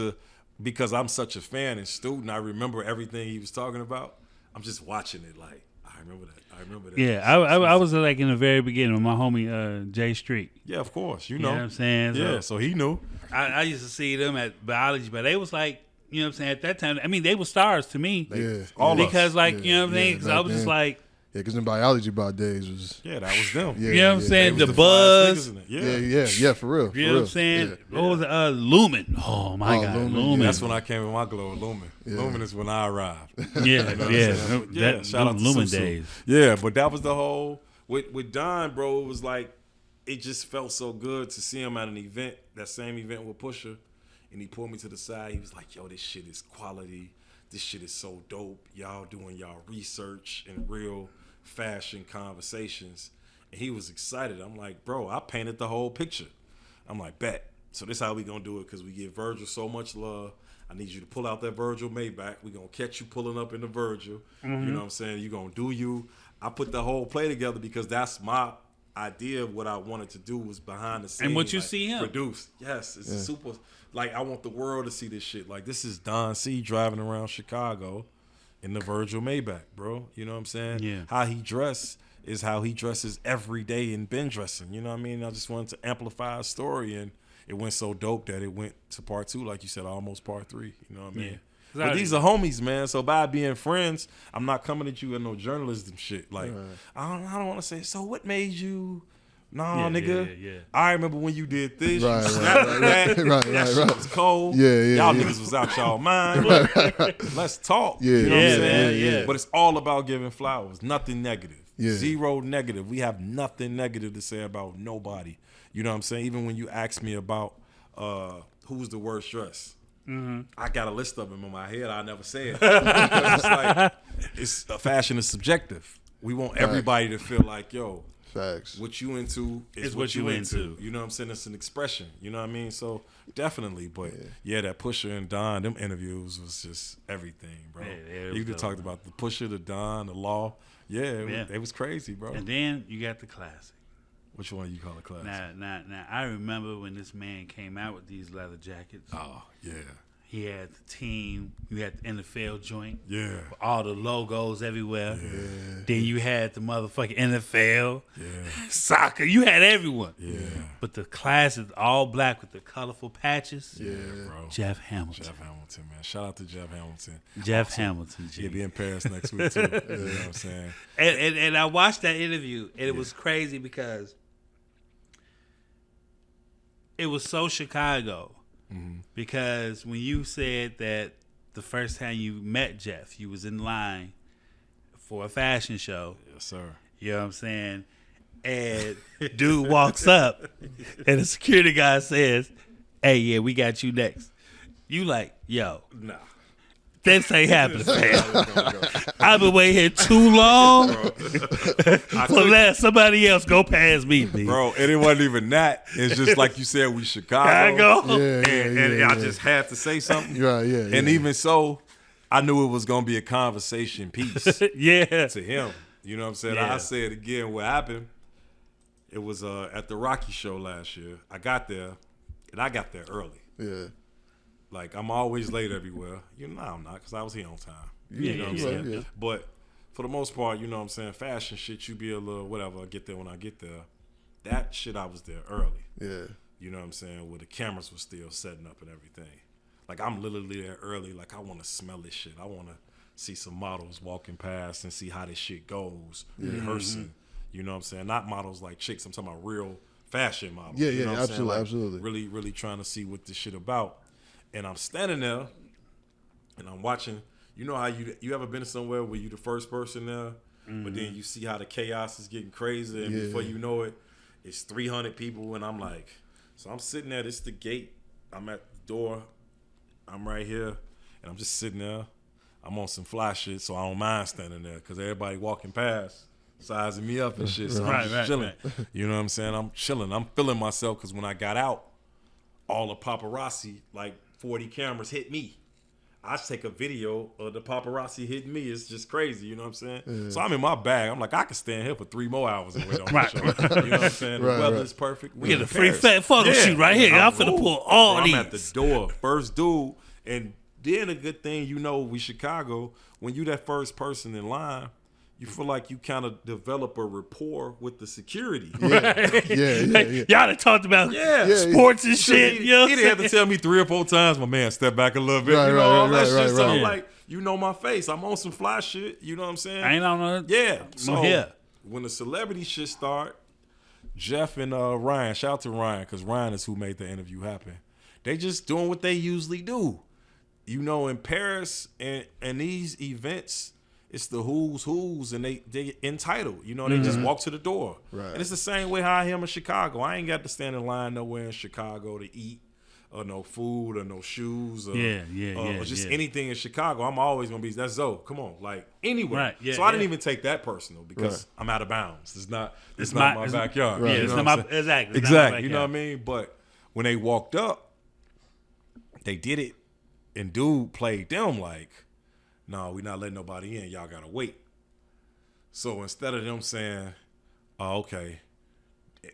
because I'm such a fan and student, I remember everything he was talking about. I'm just watching it like, I remember that. Yeah, I was like in the very beginning with my homie Jay Street. Yeah, of course. You know what I'm saying? Yeah, so he knew. I used to see them at biology, but they was like, you know what I'm saying, at that time, I mean, they were stars to me. Because, like, you know what I'm saying? Because I was just like. Yeah, because in biology by days was. Yeah, that was them. You know what I'm saying? The buzz. Yeah, for real. You know what I'm saying? What was it? Lumen. Oh, my God. Lumen. That's when I came in my glow with Lumen. Lumen is when I arrived. Yeah. Shout out to Lumen Susu. days. Yeah, but that was the whole. With Don, bro, it was like, it just felt so good to see him at an event, that same event with Pusha. And he pulled me to the side. He was like, yo, this shit is quality. This shit is so dope. Y'all doing y'all research and real fashion conversations. And he was excited. I'm like, bro, I painted the whole picture. I'm like, bet. So this how we gonna do it, because we give Virgil so much love. I need you to pull out that Virgil Maybach. We gonna catch you pulling up in the Virgil. You know what I'm saying? You gonna do you. I put the whole play together because that's my idea of what I wanted to do, was behind the scenes. And what you see him produce. Yes, it's super. Like, I want the world to see this shit. Like, this is Don C driving around Chicago in the Virgil Maybach, bro. You know what I'm saying? Yeah. How he dressed is how he dresses every day in been dressing. You know what I mean? I just wanted to amplify a story, and it went so dope that it went to part 2, like you said, almost part 3. You know what I mean? Yeah. But these are homies, man. So by being friends, I'm not coming at you in no journalism shit. Like, I don't want to say, so what made you... Nah, nigga. Yeah. I remember when you did this. Right. That shit was cold. Y'all niggas was out y'all mind. Let's talk. You know what I'm saying? Yeah. But it's all about giving flowers. Nothing negative. Yeah. Zero negative. We have nothing negative to say about nobody. You know what I'm saying? Even when you ask me about who's the worst dressed, I got a list of them in my head. I never say it. It's like, fashion is subjective. We want everybody to feel like, yo, facts. What you into is what you into. You know what I'm saying? It's an expression. You know what I mean? So definitely. But that Pusha and Don, them interviews was just everything, bro. You just talked about the Pusha, the Don, the Law. It was crazy, bro. And then you got the classic. Which one you call a classic? Now, I remember when this man came out with these leather jackets. Oh, yeah. He had the team. You had the NFL joint. Yeah. With all the logos everywhere. Yeah. Then you had the motherfucking NFL. Yeah. Soccer. You had everyone. Yeah. But the classic, all black with the colorful patches. Yeah, bro. Jeff Hamilton. Jeff Hamilton, man. Shout out to Jeff Hamilton. Jeff Hamilton, G. He'll be in Paris next week, too. You know what I'm saying? And I watched that interview, and it was crazy because it was so Chicago. Because when you said that the first time you met Jeff, you was in line for a fashion show. Yes, sir. You know what I'm saying? And dude walks up, and the security guy says, "Hey, yeah, we got you next." You like, yo, nah. This ain't happening, fam. I've been waiting here too long. So let somebody else go past me, bro. And it wasn't even that. It's just like you said, we Chicago. And I just had to say something. And even so, I knew it was gonna be a conversation piece. To him. You know what I'm saying? I say it again. What happened? It was at the Rocky show last year. I got there, and I got there early. Yeah. Like, I'm always late everywhere. You know, I'm not, because I was here on time. You know what I'm saying? Yeah. But for the most part, you know what I'm saying, fashion shit, you be a little whatever, I get there when I get there. That shit, I was there early. Yeah. You know what I'm saying? Where the cameras were still setting up and everything. Like, I'm literally there early. Like, I want to smell this shit. I want to see some models walking past and see how this shit goes, rehearsing. You know what I'm saying? Not models like chicks. I'm talking about real fashion models. Yeah, you know what I'm saying? Like, absolutely. Really, really trying to see what this shit about. And I'm standing there, and I'm watching. You know how you ever been somewhere where you the first person there, but then you see how the chaos is getting crazy, and before you know it, it's 300 people, and I'm like, so I'm sitting there. This is the gate. I'm at the door. I'm right here, and I'm just sitting there. I'm on some fly shit, so I don't mind standing there because everybody walking past. sizing me up and shit. So Right, I'm just right, chilling. right. You know what I'm saying? I'm chilling. I'm feeling myself because when I got out, all the paparazzi, like 40 cameras, hit me. I take a video of the paparazzi hitting me. It's just crazy, you know what I'm saying? Yeah. So I'm in my bag. I'm like, I could stand here for 3 more hours and wait on the show. You know what I'm saying? The weather is perfect. We get a free fat photo shoot right here. I'm finna pull all these. I'm at the door, first dude. And then a good thing, you know, we Chicago, when you that first person in line, you feel like you kind of develop a rapport with the security. Yeah. Y'all done talked about sports and shit. He didn't have to tell me 3 or 4 times, my man, step back a little bit. All that shit. So I'm like, you know my face. I'm on some fly shit. You know what I'm saying? I ain't on no. Yeah. So here. When the celebrity shit start, Jeff and Ryan, shout out to Ryan, because Ryan is who made the interview happen. They just doing what they usually do. You know, in Paris and these events, it's the who's and they entitled. You know, they just walk to the door. Right. And it's the same way how I am in Chicago. I ain't got to stand in line nowhere in Chicago to eat or no food or no shoes or, or just anything in Chicago. I'm always going to be, that's Zo. Come on. Like, anywhere. Right. Yeah, so I didn't even take that personal because I'm out of bounds. It's not my backyard. Right. Yeah, it's not my, exactly. You know what I mean? But when they walked up, they did it and dude played them like, no, we're not letting nobody in. Y'all got to wait. So instead of them saying, oh, okay,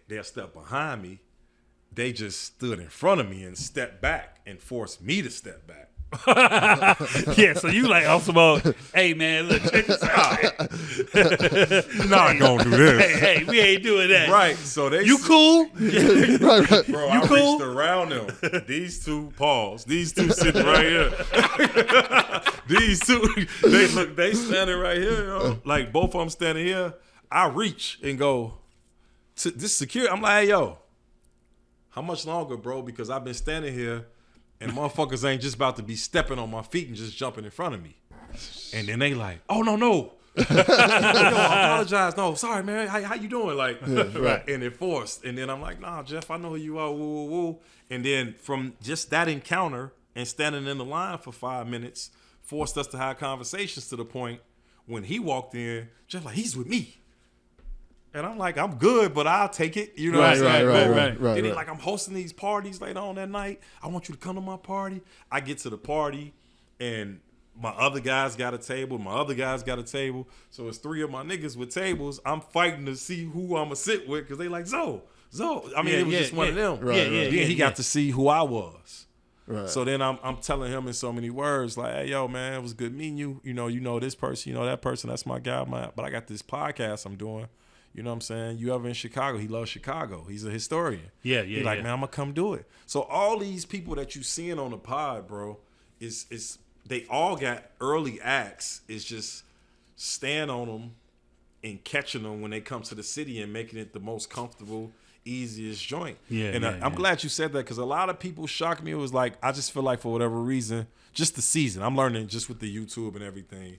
they'll step behind me, they just stood in front of me and stepped back and forced me to step back. Yeah, so you like also, hey man, look, check this out. Not gonna do this. Hey, we ain't doing that. Right. So they you cool? Right. Bro, I cool? reached around them. These two sitting right here. These two, they standing right here, yo. Like both of them standing here. I reach and go to this security. I'm like, hey, yo, how much longer, bro? Because I've been standing here and motherfuckers ain't just about to be stepping on my feet and just jumping in front of me. And then they like, oh, no. Yo, I apologize. No, sorry, man. How you doing? Like, right. And it forced. And then I'm like, nah, Jeff, I know who you are. Woo, woo, woo. And then from just that encounter and standing in the line for 5 minutes forced us to have conversations to the point when he walked in, Jeff like, he's with me. And I'm like, I'm good, but I'll take it. You know what I'm saying? Right. Then he like, I'm hosting these parties later on that night. I want you to come to my party. I get to the party, and my other guys got a table. My other guys got a table. So it's 3 of my niggas with tables. I'm fighting to see who I'm going to sit with because they like, Zo. I mean, it was just one of them. Then he got to see who I was. Right. So then I'm telling him in so many words, like, hey, yo, man, it was good meeting you. You know this person, you know that person. That's my guy. But I got this podcast I'm doing. You know what I'm saying? You ever in Chicago? He loves Chicago. He's a historian. He's like, man, I'm gonna come do it. So all these people that you seeing on the pod, bro, is they all got early acts. It's just stand on them and catching them when they come to the city and making it the most comfortable, easiest joint. I'm glad you said that because a lot of people shocked me. It was like, I just feel like for whatever reason, just the season. I'm learning just with the YouTube and everything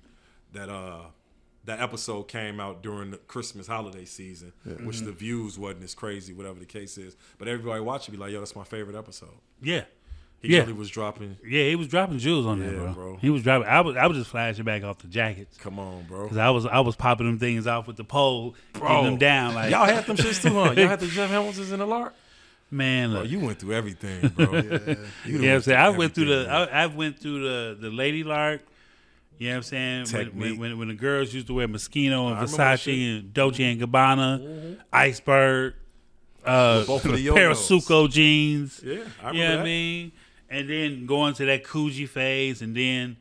that episode came out during the Christmas holiday season, which the views wasn't as crazy, whatever the case is. But everybody watching be like, yo, that's my favorite episode. Yeah. He really was dropping. Yeah, he was dropping jewels on there, bro. He was dropping. I was just flashing back off the jackets. Come on, bro. Because I was popping them things off with the pole, getting them down. Like y'all had them shits too, huh? Y'all had the Jeff Hamiltons in the Lark? Man, look. Bro, you went through everything, bro. You know what I'm saying? I went through the Lady Lark. You know what I'm saying? When the girls used to wear Moschino and Versace and Dolce and Gabbana, Iceberg, Parasuco jeans. Yeah, I remember you know what I mean? And then going to that Coogee phase, and then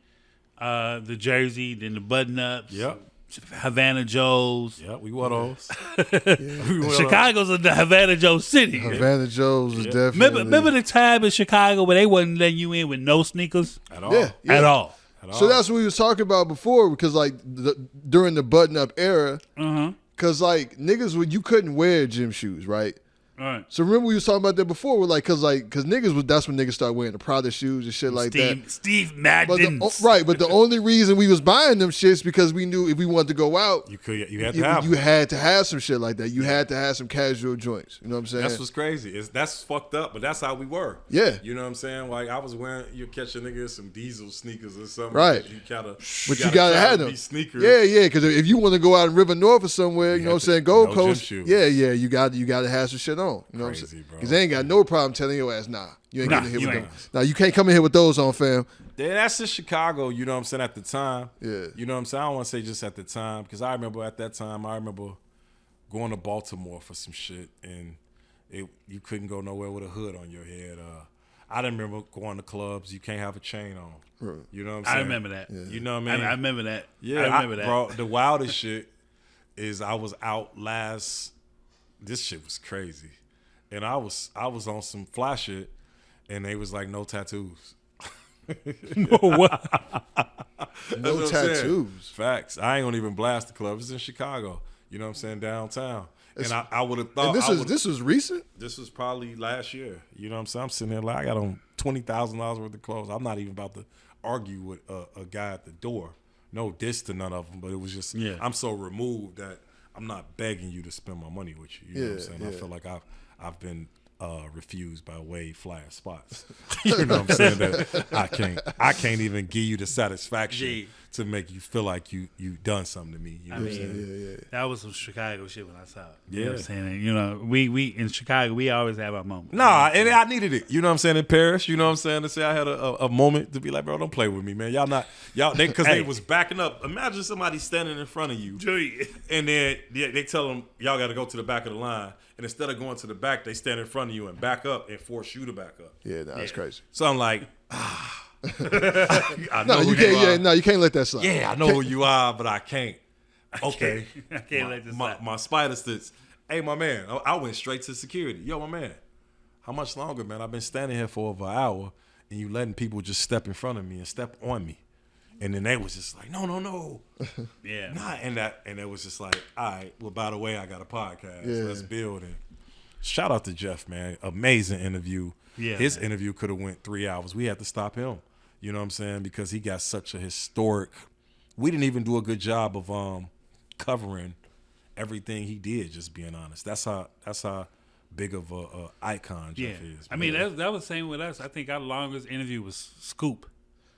the jersey, then the button-ups. Yep. Havana Joe's. Yeah, we wore those. Chicago's a Havana Joe city. Havana Joe's was definitely. Remember the time in Chicago where they wasn't letting you in with no sneakers? At all. Yeah. At all. So that's what we was talking about before, because like during the button-up era, because like niggas, you couldn't wear gym shoes, right? All right. So remember we was talking about that before. We're like, cause that's when niggas started wearing the Prada shoes and shit like that. Steve Madden. But the only reason we was buying them shits because we knew if we wanted to go out, you had to have some shit like that. You had to have some casual joints. You know what I'm saying? That's what's crazy. That's fucked up, but that's how we were. Yeah. You know what I'm saying? Like I was wearing, you catch a nigga in some Diesel sneakers or something. Right. You gotta have them. Sneakers. Yeah. Because if you want to go out in River North or somewhere, you know what I'm saying, Gold Coast. Yeah. You got to have some shit on. You know what I'm saying? Because they ain't got no problem telling your ass, nah, you ain't getting in here with them. Nah, you can't come in here with those on, fam. Yeah, that's just Chicago, you know what I'm saying, at the time. Yeah. You know what I'm saying? I don't want to say just at the time, because I remember at that time, going to Baltimore for some shit, and you couldn't go nowhere with a hood on your head. I didn't remember going to clubs. You can't have a chain on. Right. You know what I'm saying? I remember that. Yeah. You know what I mean? I remember that. Yeah, I remember that. Bro, the wildest shit is I was out this shit was crazy. And I was on some fly shit, and they was like, no tattoos. What? No tattoos. Facts. I ain't gonna even blast the club. It's in Chicago. You know what I'm saying? Downtown. And I would have thought. And this was recent? This was probably last year. You know what I'm saying? I'm sitting there like I got on $20,000 worth of clothes. I'm not even about to argue with a guy at the door. No diss to none of them, but it was just I'm so removed that I'm not begging you to spend my money with you. You know what I'm saying? Yeah. I feel like I've been refused by way flyer spots. You know what I'm saying? That I can't even give you the satisfaction to make you feel like you done something to me. You know what I'm saying? That was some Chicago shit when I saw it. Yeah. You know what I'm saying? And, you know, we in Chicago, we always have our moments. Nah, and I needed it. You know what I'm saying? In Paris, you know what I'm saying? To say I had a moment to be like, bro, don't play with me, man. Because they was backing up. Imagine somebody standing in front of you, and then they tell them, y'all got to go to the back of the line. And instead of going to the back, they stand in front of you and back up and force you to back up. Yeah, that's crazy. So I'm like, I know you can't let that slide. Yeah, I know who you are, but I can't. Okay. I can't let this slide. My spider sits. Hey, my man, I went straight to security. Yo, my man, how much longer, man? I've been standing here for over an hour, and you letting people just step in front of me and step on me. And then they was just like, no. Yeah. Nah, and it was just like, all right, well, by the way, I got a podcast. Yeah. Let's build it. Shout out to Jeff, man. Amazing interview. Yeah. His interview could have went 3 hours. We had to stop him. You know what I'm saying? Because he got such a historic. We didn't even do a good job of covering everything he did, just being honest. That's how big of a icon Jeff is. I mean, that was the same with us. I think our longest interview was Scoop.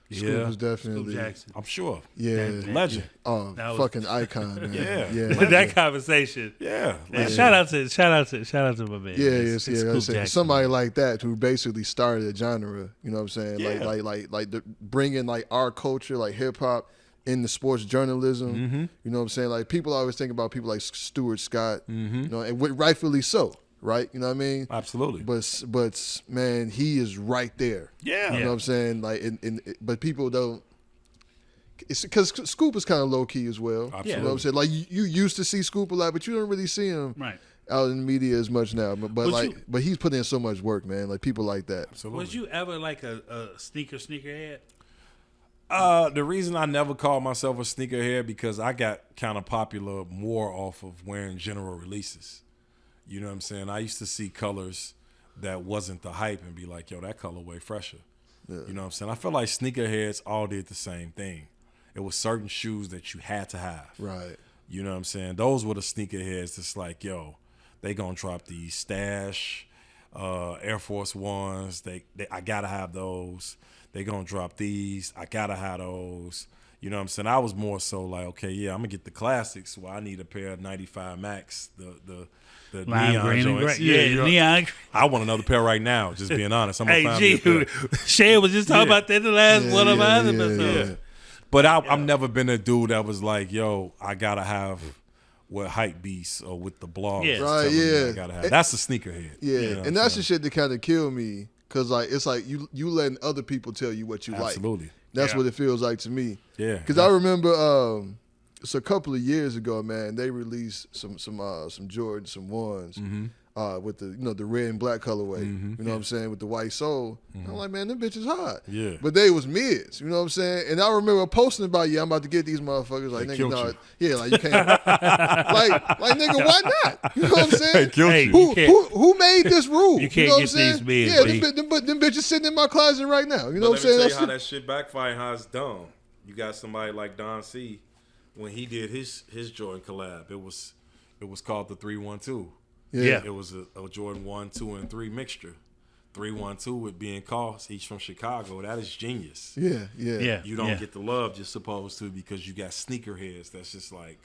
Scoop was definitely. Scoop Jackson. I'm sure. Yeah. Legend. Oh, fucking icon, man. Yeah. With that conversation. Yeah. Shout out to my man. Somebody like that who basically started a genre, you know what I'm saying? Yeah. Like bringing like our culture, like hip hop in the sports journalism. Mm-hmm. You know what I'm saying? Like people always think about people like Stuart Scott, you know, and rightfully so. Right, you know what I mean? Absolutely. But man, he is right there. Yeah, you know what I'm saying? Like, but people don't. It's because Scoop is kind of low key as well. Absolutely. You know what I'm saying? Like you used to see Scoop a lot, but you don't really see him out in the media as much now. But he's put in so much work, man. Like people like that. Absolutely. Was you ever like a sneakerhead? The reason I never called myself a sneakerhead because I got kind of popular more off of wearing general releases. You know what I'm saying? I used to see colors that wasn't the hype and be like, yo, that color way fresher. Yeah. You know what I'm saying? I feel like sneakerheads all did the same thing. It was certain shoes that you had to have. Right. You know what I'm saying? Those were the sneakerheads that's like, yo, they gonna drop these Stash, Air Force Ones. I gotta have those. They gonna drop these. I gotta have those. You know what I'm saying? I was more so like, okay, yeah, I'm gonna get the classics. Well, I need a pair of 95 Max, the neon green joints. Neon. I want another pair right now. Just being honest, I'm a fan. Shay was just talking about that in the last one of my other episodes. Yeah. But I've never been a dude that was like, yo, I gotta have with hype beasts or with the blogs. Yeah. Right, yeah. I gotta have. That's a sneakerhead. Yeah, you know and that's the shit that kind of killed me because like it's like you letting other people tell you what you like. Absolutely. That's what it feels like to me. Yeah. Because I remember it's a couple of years ago, man, they released some Jordans, some ones. with the the red and black colorway. You know what I'm saying, with the white sole. I'm like, man, them bitches hard. Yeah. But they was mids. You know what I'm saying? And I remember posting about, I'm about to get these motherfuckers. Like, They nigga, killed yeah, like you can't. like nigga, why not? You know what I'm saying? They killed Hey, you. Who made this rule? You can't know what get I'm saying? these mids, Yeah, buddy. them bitches sitting in my closet right now. You know what I'm Let me saying? tell you how that shit backfired, how it's dumb. You got somebody like Don C. When he did his Jordan collab, it was called the 312. Yeah. It was a Jordan 1, 2, and 3 mixture. 312 with being cost. He's from Chicago. That is genius. Yeah. You don't get the love you're supposed to because you got sneakerheads that's just like,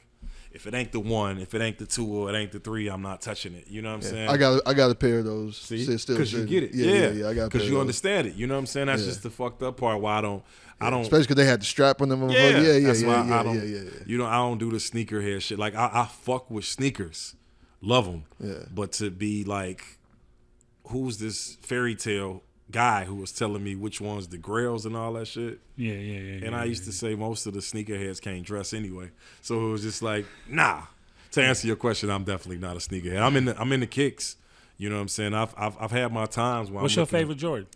if it ain't the 1, if it ain't the 2, or it ain't the 3, I'm not touching it. You know what I'm saying? I got a pair of those. See, still because you sitting. get it. Yeah. I got because you understand it. You know what I'm saying? That's just the fucked up part. Why I don't. Especially because they had the strap on them. Yeah, that's why yeah, I don't. You know, I don't do the sneakerhead shit. Like I fuck with sneakers, love them. Yeah. But to be like, who's this fairy tale guy who was telling me which one's the grails and all that shit? Yeah. And I used to say most of the sneakerheads can't dress anyway. So it was just like, nah. To answer your question, I'm definitely not a sneakerhead. I'm in the kicks. You know what I'm saying? I've had my times where What's your favorite Jordan?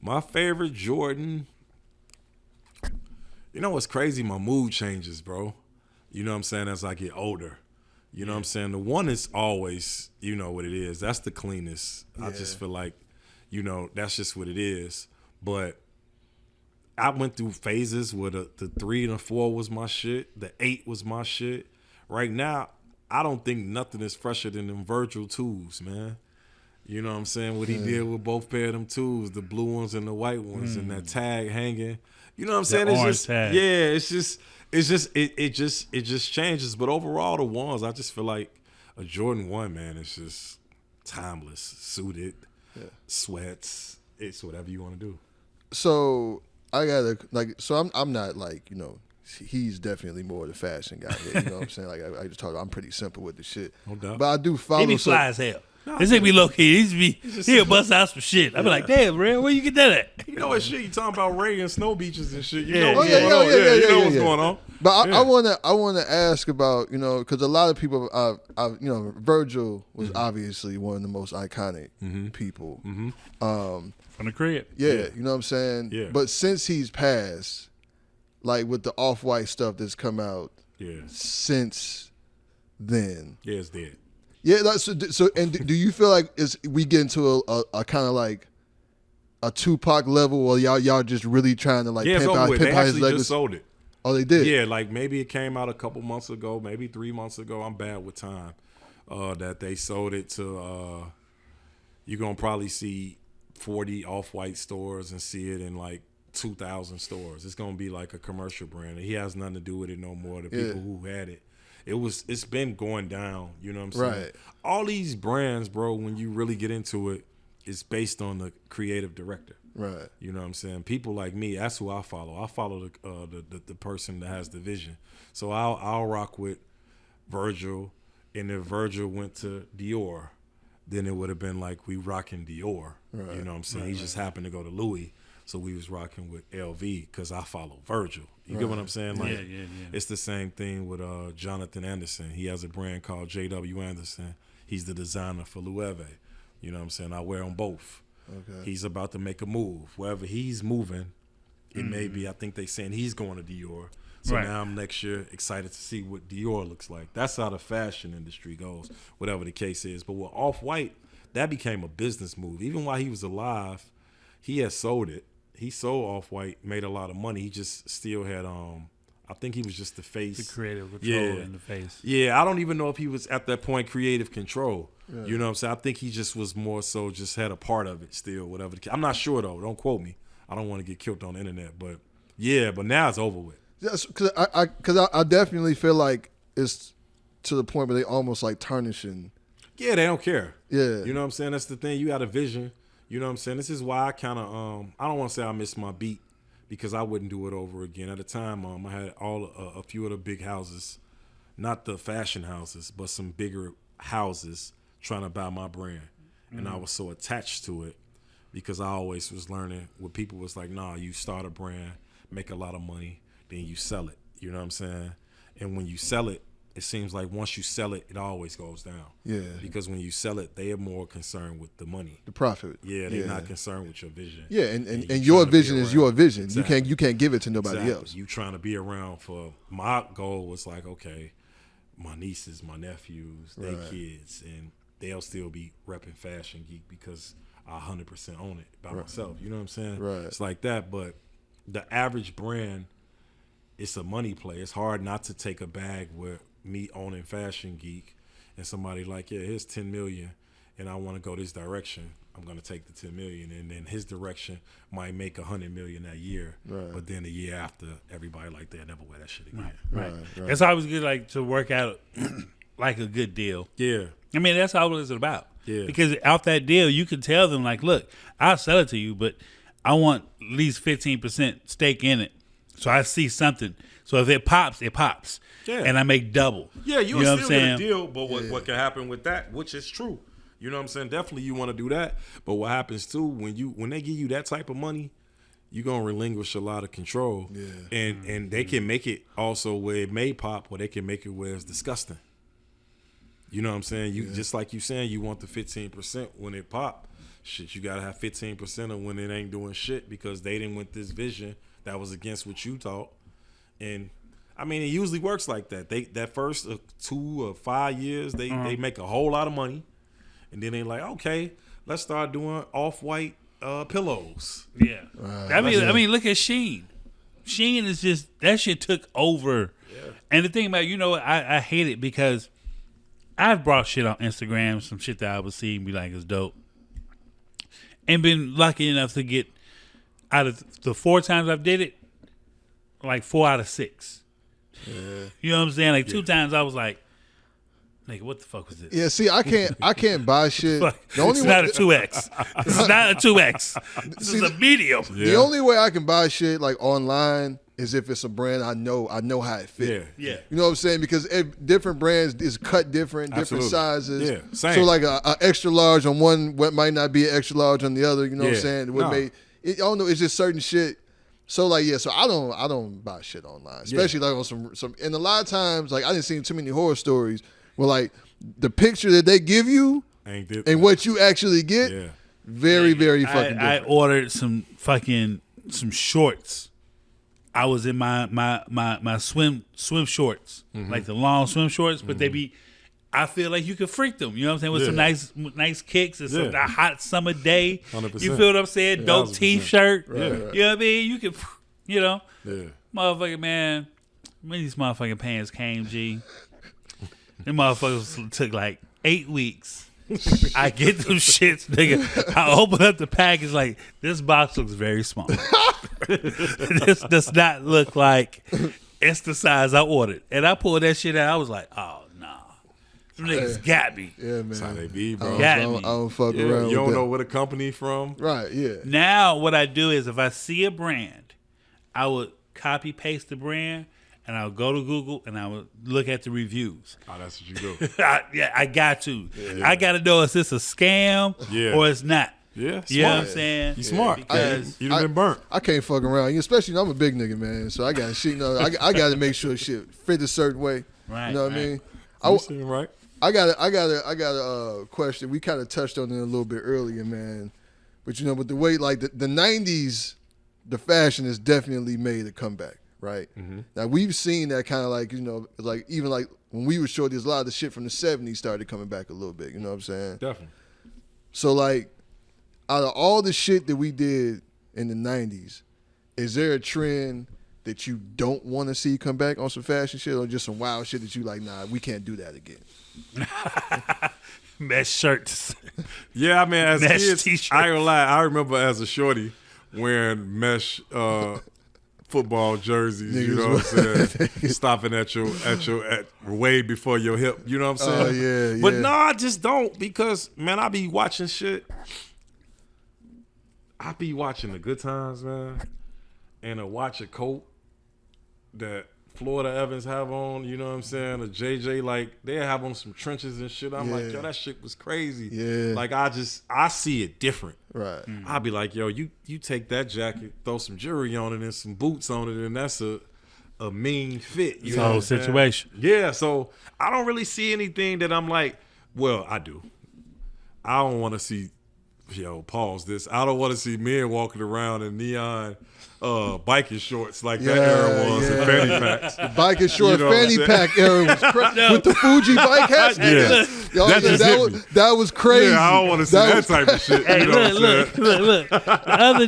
My favorite Jordan. You know what's crazy? My mood changes, bro. You know what I'm saying? As I get older. You know what I'm saying? The 1 is always, you know what it is. That's the cleanest. Yeah. I just feel like, that's just what it is. But I went through phases where the 3 and the 4 was my shit. The 8 was my shit. Right now, I don't think nothing is fresher than them Virgal 2s, man. You know what I'm saying? What he did with both pair of them 2s, the blue ones and the white ones, and that tag hanging. You know what I'm saying? It's orange just tag. it just changes. But overall, the ones, I just feel like a Jordan 1, man, it's just timeless, suited, sweats. It's whatever you want to do. So I gotta I'm not like, he's definitely more the fashion guy. You know what I'm saying? Like I just told you, I'm pretty simple with the shit. No doubt. But I do follow. He be fly as hell. This nigga be low key. He'll bust out some shit. I be like, damn, man, where you get that at? You know what shit? You talking about Ray and snow beaches and shit. You Yeah. know what's Oh, going on. You know what's going on. But I want to ask about, because a lot of people, Virgil was obviously one of the most iconic people. From the crib. Yeah, you know what I'm saying? Yeah. But since he's passed, like with the Off-White stuff that's come out since then. Yeah, it's dead. Yeah, so and do you feel like we get into a kind of like a Tupac level, or y'all just really trying to like Yeah, it's pimp over out with. They his actually legacy? just sold it. Oh, they did? Yeah, like maybe it came out a couple months ago, maybe 3 months ago. I'm bad with time. That they sold it to, you're going to probably see 40 Off-White stores and see it in like 2,000 stores. It's going to be like a commercial brand. He has nothing to do with it no more. The people who had it. It's been going down, you know what I'm saying? Right. All these brands, bro, when you really get into it, it's based on the creative director. Right. You know what I'm saying? People like me, that's who I follow. I follow the person that has the vision. So I'll rock with Virgil, and if Virgil went to Dior, then it would have been like we rocking Dior. Right. You know what I'm saying? He just happened to go to Louis, so we was rocking with LV because I follow Virgil. You get what I'm saying? Like, Yeah. It's the same thing with Jonathan Anderson. He has a brand called J.W. Anderson. He's the designer for Loewe. You know what I'm saying? I wear them both. Okay. He's about to make a move. Wherever he's moving, it may be, I think they saying he's going to Dior. So Right. now I'm next year excited to see what Dior looks like. That's how the fashion industry goes, whatever the case is. But with Off-White, that became a business move. Even while he was alive, he had sold it. He sold Off-White, made a lot of money. He just still had, I think he was just the face. The creative control in the face. Yeah, I don't even know if he was at that point creative control. Yeah. You know what I'm saying? I think he just was more so just had a part of it still, whatever. I'm not sure, though. Don't quote me. I don't want to get killed on the internet. But, yeah, but now it's over with. Yes, because I definitely feel like it's to the point where they almost like tarnishing. Yeah, they don't care. Yeah. You know what I'm saying? That's the thing. You got a vision. You know what I'm saying? This is why I kind of, I don't want to say I missed my beat because I wouldn't do it over again. At the time, I had a few of the big houses, not the fashion houses, but some bigger houses trying to buy my brand. Mm-hmm. And I was so attached to it because I always was learning what people was like, nah, you start a brand, make a lot of money, then you sell it. You know what I'm saying? And when you sell it, it seems like once you sell it, it always goes down. Yeah. Because when you sell it, they are more concerned with the money. The profit. Yeah, they're not concerned with your vision. Yeah, and your vision is your vision. Exactly. You can't give it to nobody else. You trying to be around for my goal was like, okay, my nieces, my nephews, their kids, and they'll still be repping Fashion Geek because I 100% own it by myself. You know what I'm saying? Right. It's like that, but the average brand, it's a money play. It's hard not to take a bag with me owning Fashion Geek and somebody like, yeah, here's 10 million and I want to go this direction. I'm going to take the 10 million, and then his direction might make 100 million that year. Right. But then the year after, everybody like, they'll never wear that shit again. Right. It's always good, like, to work out like a good deal. Yeah. I mean, that's all it's about. Yeah. Because off that deal, you can tell them, like, look, I'll sell it to you, but I want at least 15% stake in it. So I see something. So if it pops, it pops. Yeah. And I make double. Yeah, you know will what still I'm get a saying? deal, but what can happen with that, which is true. You know what I'm saying? Definitely you want to do that. But what happens too, when they give you that type of money, you're gonna relinquish a lot of control. Yeah. And they can make it also where it may pop, or they can make it where it's disgusting. You know what I'm saying? You just like you saying, you want the 15% when it pop. Shit, you gotta have 15% of when it ain't doing shit because they didn't want this vision that was against what you thought. And I mean, it usually works like that. That first 2 or 5 years, they make a whole lot of money, and then they like, okay, let's start doing off-white pillows. Yeah. I mean, look at Shein. Shein is just, that shit took over. Yeah. And the thing about, you know, I hate it because I've brought shit on Instagram, some shit that I would see and be like, it's dope. And been lucky enough to get, out of the 4 times I've did it, like 4 out of 6. Yeah. You know what I'm saying? Like 2 times I was like, nigga, what the fuck was this? Yeah, see, I can't buy shit. The only it's not a 2X. It's not a 2X. This is a medium. Yeah. The only way I can buy shit like online is if it's a brand I know how it fits. Yeah. You know what I'm saying? Because different brands is cut different, different sizes. Yeah, same. So like a extra large on one, what might not be an extra large on the other. You know what I'm saying? I don't know. It's just certain shit. So like so I don't buy shit online, especially like on some. And a lot of times, like I didn't see too many horror stories where like the picture that they give you and what you actually get, very very fucking different. I ordered some shorts. I was in my swim shorts, like the long swim shorts, but they be. I feel like you could freak them. You know what I'm saying? With some nice kicks and some a hot summer day. 100%. You feel what I'm saying? Dope 100%. T-shirt. Right. You know what I mean? You could, you know. Yeah. Motherfucking man, when these motherfucking pants came, G. Them motherfuckers took like 8 weeks. I get them shits, nigga. I open up the package like, this box looks very small. This does not look like it's the size I ordered. And I pulled that shit out. I was like, oh, nah. Them niggas got me. Yeah, man. That's how they be, bro. Got me. I don't fuck around. You don't with know that. where the company from. Right, yeah. Now what I do is if I see a brand, I would copy paste the brand and I would go to Google and I would look at the reviews. Oh, that's what you do. I got to. Yeah. I got to know is this a scam or it's not. Yeah, you know what I'm saying? You smart. Because You've been burnt. I can't fuck around. Especially I'm a big nigga, man. So I got shit. I got to make sure shit fit a certain way. Right. You know what I mean? You seem right. I got a question. We kind of touched on it a little bit earlier, man. But you know, with the way like the 90s, the fashion has definitely made a comeback, right? Mm-hmm. Now we've seen that kind of like, you know, like even like when we were short, there's a lot of the shit from the 70s started coming back a little bit. You know what I'm saying? Definitely. So like, out of all the shit that we did in the 90s, is there a trend that you don't want to see come back on some fashion shit, or just some wild shit that you like, nah, we can't do that again? Mesh shirts. Yeah, I mean, as mesh kids, t-shirts. I ain't gonna lie, I remember as a shorty wearing mesh football jerseys, you know what I'm saying? Stopping at way before your hip, you know what I'm saying? Oh, yeah. But no, I just don't, because, man, I be watching shit. I be watching the Good Times, man, and I watch a coat that Florida Evans have on, you know what I'm saying? A JJ, like, they have on some trenches and shit. I'm like, yo, that shit was crazy. Yeah. Like, I see it different. Right. I'll be like, yo, you take that jacket, throw some jewelry on it and some boots on it, and that's a a mean fit. It's a whole situation. Yeah, so I don't really see anything that I'm like, well, I do. I don't want to see, pause this. I don't want to see men walking around in neon biking shorts like that era was and fanny packs. The biking short fanny pack era was with the Fuji bike hats. That was crazy. Yeah, I don't want to see that type of shit. Hey, look. The other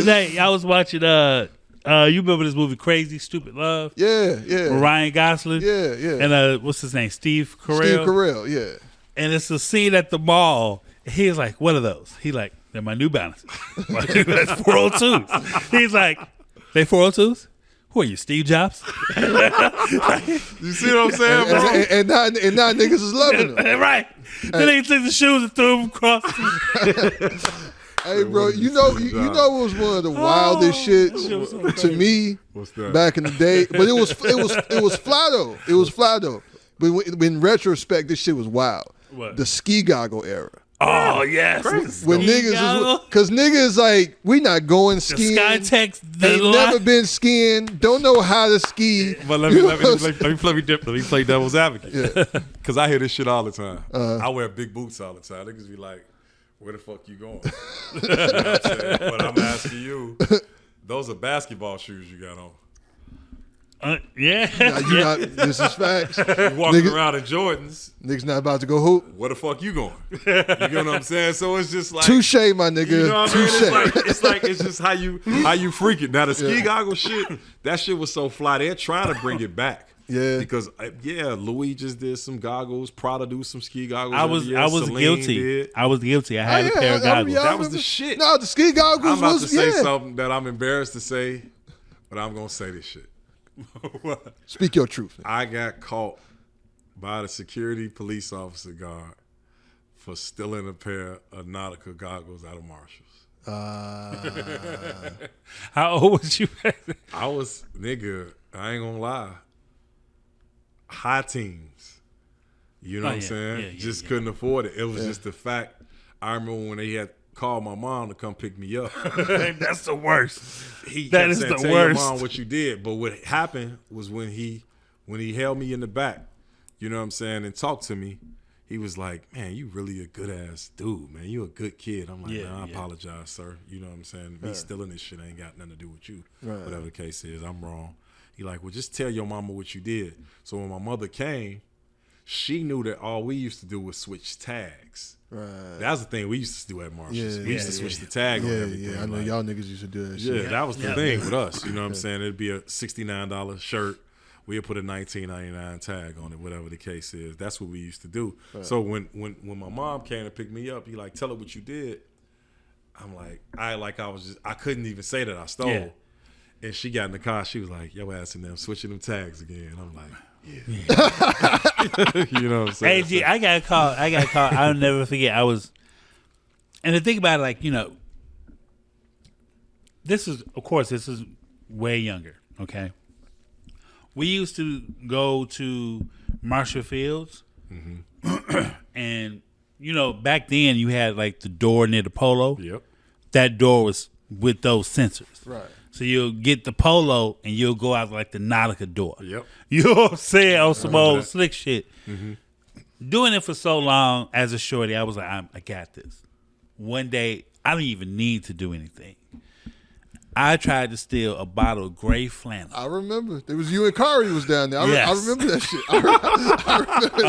day, I was watching. You remember this movie, Crazy Stupid Love? Yeah. With Ryan Gosling. Yeah. And what's his name? Steve Carell. Steve Carell. Yeah. And it's a scene at the mall. He's like, "What are those?" He like, "They're my New Balances." That's 402s. He's like, "They 402s? Who are you, Steve Jobs?" You see what I'm saying, bro? And now niggas is loving them. Right. Then they took the shoes and threw them across. Hey, bro, you know what was one of the wildest shits to me back in the day? But it was fly though. It was fly though. But in retrospect, this shit was wild. What? The ski goggle era. Oh yes, when niggas was, cause niggas like we not going skiing. The Skytex, ain't never been skiing. Don't know how to ski. But let me play devil's advocate. Cause I hear this shit all the time. I wear big boots all the time. Niggas be like, "Where the fuck you going?" You know what I'm saying? But I'm asking you, those are basketball shoes you got on. This is facts. You walking around in Jordans. Niggas not about to go hoop. Where the fuck you going? You get what I'm saying? So it's just like touche, my nigga. You know what touche. I mean? It's just how you freak it. Now the ski goggle shit, that shit was so fly. They're trying to bring it back. Yeah. Because Louis just did some goggles. Prada do some ski goggles. I was guilty. I was guilty. I had a pair of goggles. That was the shit. No, the ski goggles I'm about was to say something that I'm embarrassed to say, but I'm gonna say this shit. Speak your truth. Man. I got caught by the security police officer guard for stealing a pair of nautical goggles out of Marshall's. How old was you? I was, nigga, I ain't gonna lie, high teens. You know what I'm saying? Just couldn't afford it. It was just the fact. I remember when they had called my mom to come pick me up. That's the worst. He that kept is saying, the tell worst. your mom what you did. But what happened was when he held me in the back, you know what I'm saying, and talked to me, he was like, "Man, you really a good ass dude, man. You a good kid." I'm like, "Man, I apologize, sir. You know what I'm saying? Me stealing this shit ain't got nothing to do with you. Right. Whatever the case is, I'm wrong." He like, "Well, just tell your mama what you did." So when my mother came, she knew that all we used to do was switch tags. Right. That was the thing we used to do at Marshall's. We used to switch the tag on everything. Yeah, I know y'all niggas used to do that shit. Yeah, that was the thing with us. You know what I'm saying? It'd be a $69 shirt. We'd put a $19.99 tag on it, whatever the case is. That's what we used to do. Right. So when my mom came to pick me up, he like, "Tell her what you did." I'm like, I couldn't even say that I stole. Yeah. And she got in the car. She was like, "Yo ass in them switching them tags again." I'm like, yeah. You know what I'm saying? Hey, G, I got a call. I'll never forget. And the thing about it, like, you know, this is way younger, okay? We used to go to Marshall Fields, and, you know, back then you had, like, the door near the Polo. Yep. That door was with those sensors. Right. So you'll get the Polo and you'll go out like the Nautica door. Yep. You know what I'm saying? On some old slick shit. Mm-hmm. Doing it for so long as a shorty, I was like, I got this. One day, I don't even need to do anything. I tried to steal a bottle of gray flannel. I remember. It was you and Kari was down there. I remember that shit. I remember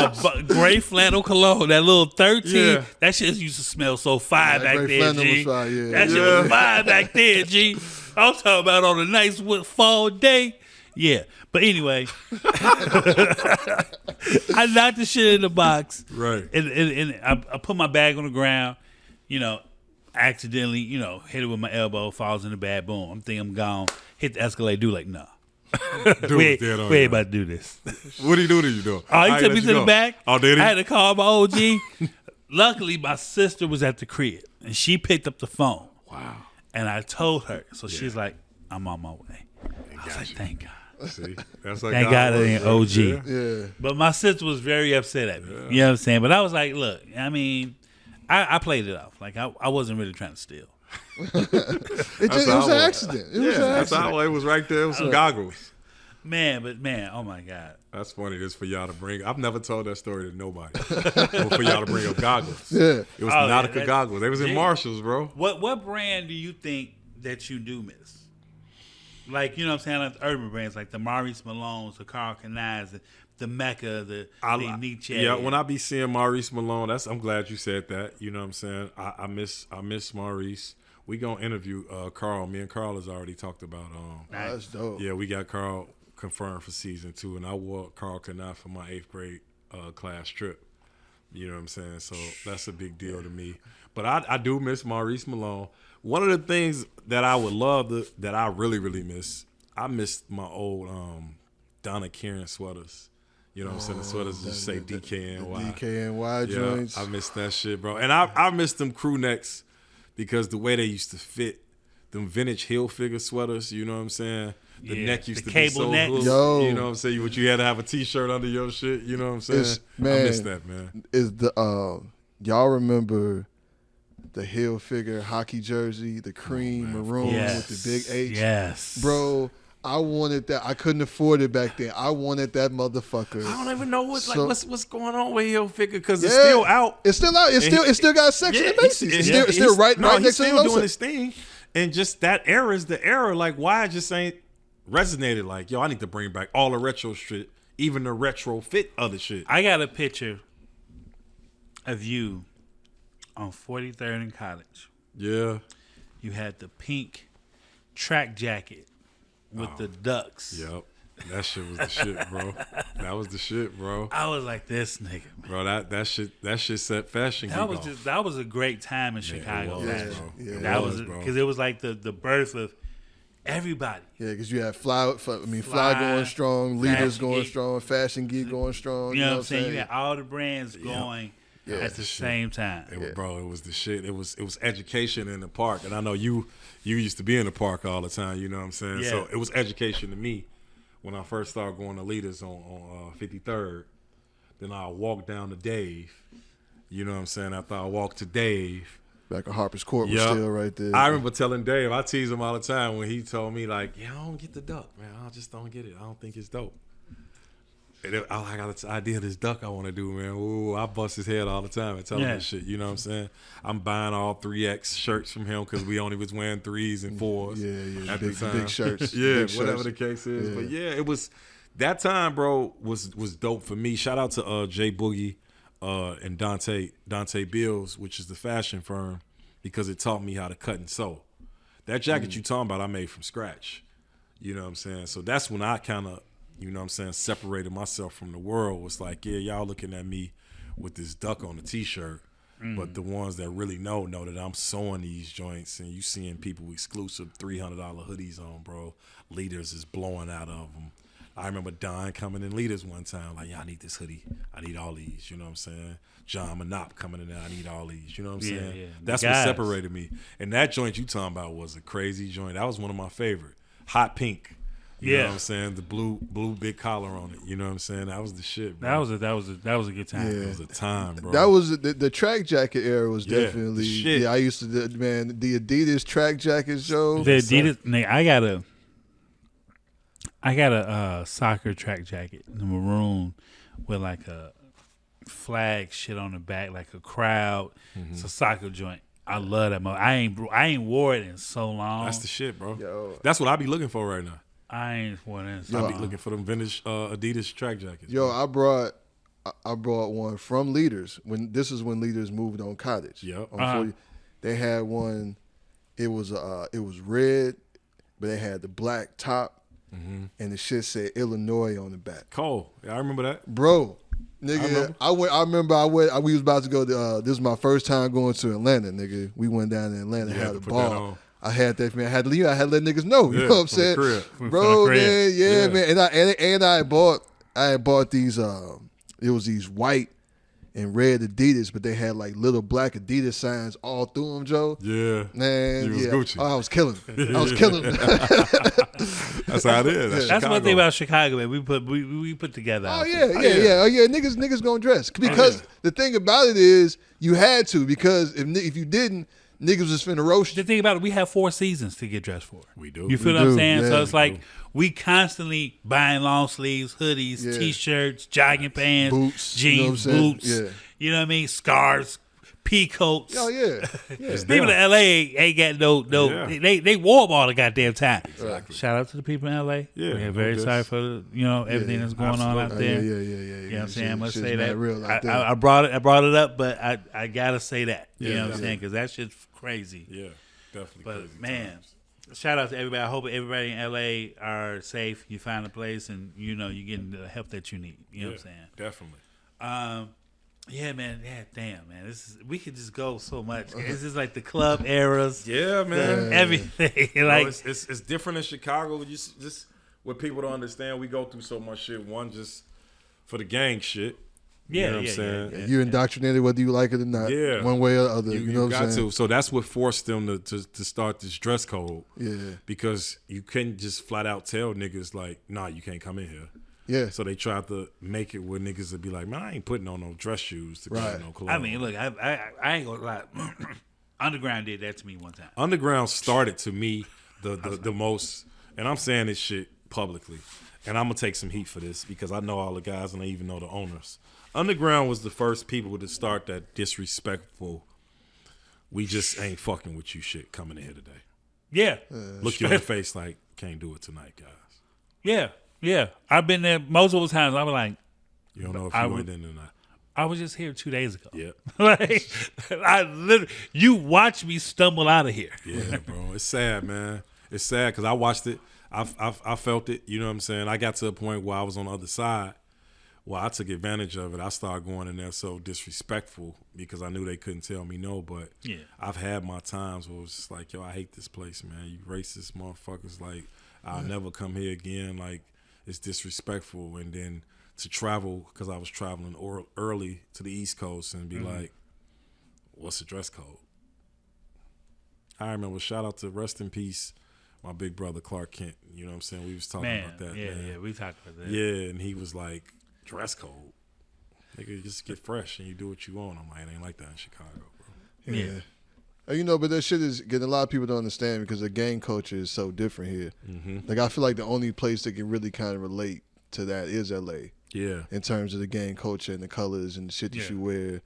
that gray flannel cologne, that little 13. Yeah. That shit used to smell so fire back then, G. That shit was fire back then, G. I'm talking about on a nice fall day. Yeah. But anyway, I knocked the shit in the box. Right. And I put my bag on the ground, you know, accidentally, you know, hit it with my elbow, falls in the bag, boom. I'm thinking I'm gone. Hit the escalator, do like, nah. we ain't about to do this. What did he do to you, though? Oh, he took me to the back. Oh, did he? I had to call my OG. Luckily, my sister was at the crib, and she picked up the phone. Wow. And I told her. So she's like, I'm on my way. I was like, thank God. See? That's like thank God it ain't OG. Yeah. But my sister was very upset at me. You know what I'm saying? But I was like, look, I mean, I played it off. Like, I wasn't really trying to steal. It was an accident. That's how it was right there with some goggles. man, oh my God. That's funny. This for y'all to bring. I've never told that story to nobody. But for y'all to bring up goggles. Yeah. It was Nautica goggles. They was in Marshalls, bro. What brand do you think that you do miss? Like, you know what I'm saying? Like the urban brands, like the Maurice Malones, the Carl Kanais, the Mecca, the Nietzsche. Yeah, when I be seeing Maurice Malone, I'm glad you said that. You know what I'm saying? I miss Maurice. We gonna interview Carl. Me and Carl has already talked about. That's dope. Yeah, we got Carl confirmed for season 2, and I wore Carl Kanai for my 8th grade class trip. You know what I'm saying? So that's a big deal to me. But I do miss Maurice Malone. One of the things that I would love that I really, really miss, I missed my old Donna Karen sweaters. You know what I'm saying? The sweaters just say DKNY. DKNY joints. I miss that shit, bro. And I miss them crew necks because the way they used to fit, them vintage Hilfiger sweaters, you know what I'm saying? The neck used to be so hooked. Yo. You know what I'm saying? But you had to have a T-shirt under your shit. You know what I'm saying? I miss that, man. Is the y'all remember the Hilfiger hockey jersey, the cream maroon with the big H? Yes. Bro, I wanted that. I couldn't afford it back then. I wanted that motherfucker. I don't even know what's going on with Hilfiger because it's still out. It's still out. It still got a section in Macy's. It's still right next to the still doing his thing. And just that era is the era. Like, why it just ain't resonated? Like, yo, I need to bring back all the retro shit, even the retro fit other shit. I got a picture of you on 43rd and College. Yeah. You had the pink track jacket with the ducks. Yep. That shit was the shit, bro. That was the shit, bro. I was like, this nigga, man. Bro, that shit set Fashion Geek off. That was a great time in Chicago. That was because it was like the birth of everybody. Yeah, because you had Fly going strong, Leaders going strong, Fashion Geek going strong. You know what I'm saying? You had all the brands going at the same time. Bro, it was the shit. It was education in the park. And I know you used to be in the park all the time, you know what I'm saying? Yeah. So it was education to me when I first started going to Leaders on 53rd. Then I walked down to Dave. You know what I'm saying? After I walked to Dave. Back at Harper's Court was still right there. I remember telling Dave, I tease him all the time when he told me, like, yeah, I don't get the duck, man. I just don't get it. I don't think it's dope. And I got this idea of this duck I want to do, man. Ooh, I bust his head all the time and tell him this shit. You know what I'm saying? I'm buying all 3X shirts from him because we only was wearing 3s and 4s. Yeah, at the time. Big shirts. Yeah, big whatever shirts. the case is. Yeah. But yeah, it was that time, bro. Was dope for me. Shout out to Jay Boogie and Dante Bills, which is the fashion firm, because it taught me how to cut and sew. That jacket you talking about, I made from scratch. You know what I'm saying? So that's when I kind of, you know what I'm saying, separated myself from the world. Was like, yeah, y'all looking at me with this duck on the T-shirt, but the ones that really know that I'm sewing these joints, and you seeing people exclusive $300 hoodies on, bro. Leaders is blowing out of them. I remember Don coming in Leaders one time, like, yeah, I need this hoodie. I need all these, you know what I'm saying? John Manop coming in there, I need all these, you know what I'm saying? Yeah. That's what separated me. And that joint you talking about was a crazy joint. That was one of my favorite. Hot pink. You know what I'm saying? The blue big collar on it. You know what I'm saying? That was the shit, bro. That was a good time. It was a time, bro. That was the track jacket era was definitely shit. I used to the Adidas track jackets, Joe. The Adidas, I got a soccer track jacket, the maroon, with like a flag shit on the back, like a crowd. It's a soccer joint. I love that. I ain't wore it in so long. That's the shit, bro. Yo. That's what I be looking for right now. I ain't worn it in so I long. be looking for them vintage Adidas track jackets. Yo, I brought one from Leaders when Leaders moved on Cottage. Yep. On 40. They had one. It was red, but they had the black top, and the shit said Illinois on the back. Cole, yeah, I remember that, bro. Nigga, I remember we was about to go to, this was my first time going to Atlanta, nigga. We went down to Atlanta, had a ball. I had that, man. I had to let niggas know. You know what I'm saying? Bro, man, man. And I had bought these, it was these white and red Adidas, but they had like little black Adidas signs all through them, Joe. Yeah. Man, you was Gucci. Oh, I was killing them. That's how it is. That's one thing about Chicago, man. We put together. Oh yeah. Niggas gonna dress because the thing about it is you had to, because if you didn't, niggas was finna roast The you. thing about it, we have 4 seasons to get dressed for. We do. You feel We what I'm do, saying? yeah. So it's like we constantly buying long sleeves, hoodies, Yeah. T-shirts, jogging pants, Boots, you know what I'm jeans, saying? boots. Yeah. You know what I mean? Scarves, pea coats. Oh yeah, yeah. People in LA ain't got no. Yeah. They wore them all the goddamn time. Exactly. Shout out to the people in LA. Yeah, We're no very diss. sorry for everything that's going on out Absolutely. there. Yeah. You know what I'm saying? I must Shit's say mad that. real out there. I brought it up, but I gotta say that. You Yeah, know what I'm yeah. saying? Because that shit's crazy. Yeah, definitely. But crazy man, times. shout out to everybody. I hope everybody in LA are safe. You find a place and you're getting the help that you need. You know what I'm saying? Definitely. Yeah, man. Yeah, damn, man. We could just go so much. It's just like the club eras. Yeah, man. Everything. You know, like it's different in Chicago. Just what people don't understand, we go through so much shit. One, just for the gang shit. You know what I'm saying? yeah. You indoctrinated whether you like it or not. Yeah. One way or the other. You know what got I'm saying? to. So that's what forced them to start this dress code. Yeah. Because you couldn't just flat out tell niggas like, nah, you can't come in here. Yeah. So they tried to make it where niggas would be like, man, I ain't putting on no dress shoes to come Right. in no clothes. I mean, look, I ain't gonna lie. Underground did that to me one time. Underground started to me the most, and I'm saying this shit publicly, and I'm gonna take some heat for this because I know all the guys and I even know the owners. Underground was the first people to start that disrespectful, we just ain't fucking with you shit coming in here today. Yeah. Look you in the face like, can't do it tonight, guys. Yeah. I've been there multiple times. I was like, You don't know if I you would- went in or not. I was just here 2 days ago. Yeah. Like, I literally, you watched me stumble out of here. Yeah, bro. It's sad, man. It's sad because I watched it. I felt it. You know what I'm saying? I got to a point where I was on the other side. Well, I took advantage of it. I started going in there so disrespectful because I knew they couldn't tell me no. But Yeah. I've had my times where it was just like, yo, I hate this place, man. You racist motherfuckers. Like, I'll never come here again. Like, it's disrespectful. And then to travel, because I was traveling early to the East Coast and be like, what's the dress code? I remember, shout out to rest in peace, my big brother Clark Kent. You know what I'm saying? We was talking Man, about that. yeah, man. yeah, we talked about that. Yeah, and he was like, dress code. Nigga, just get fresh and you do what you want. I'm like, it ain't like that in Chicago, bro. Yeah. But that shit is getting a lot of people to understand because the gang culture is so different here. Mm-hmm. Like, I feel like the only place that can really kind of relate to that is LA Yeah. in terms of the gang culture and the colors and the shit that Yeah. you wear.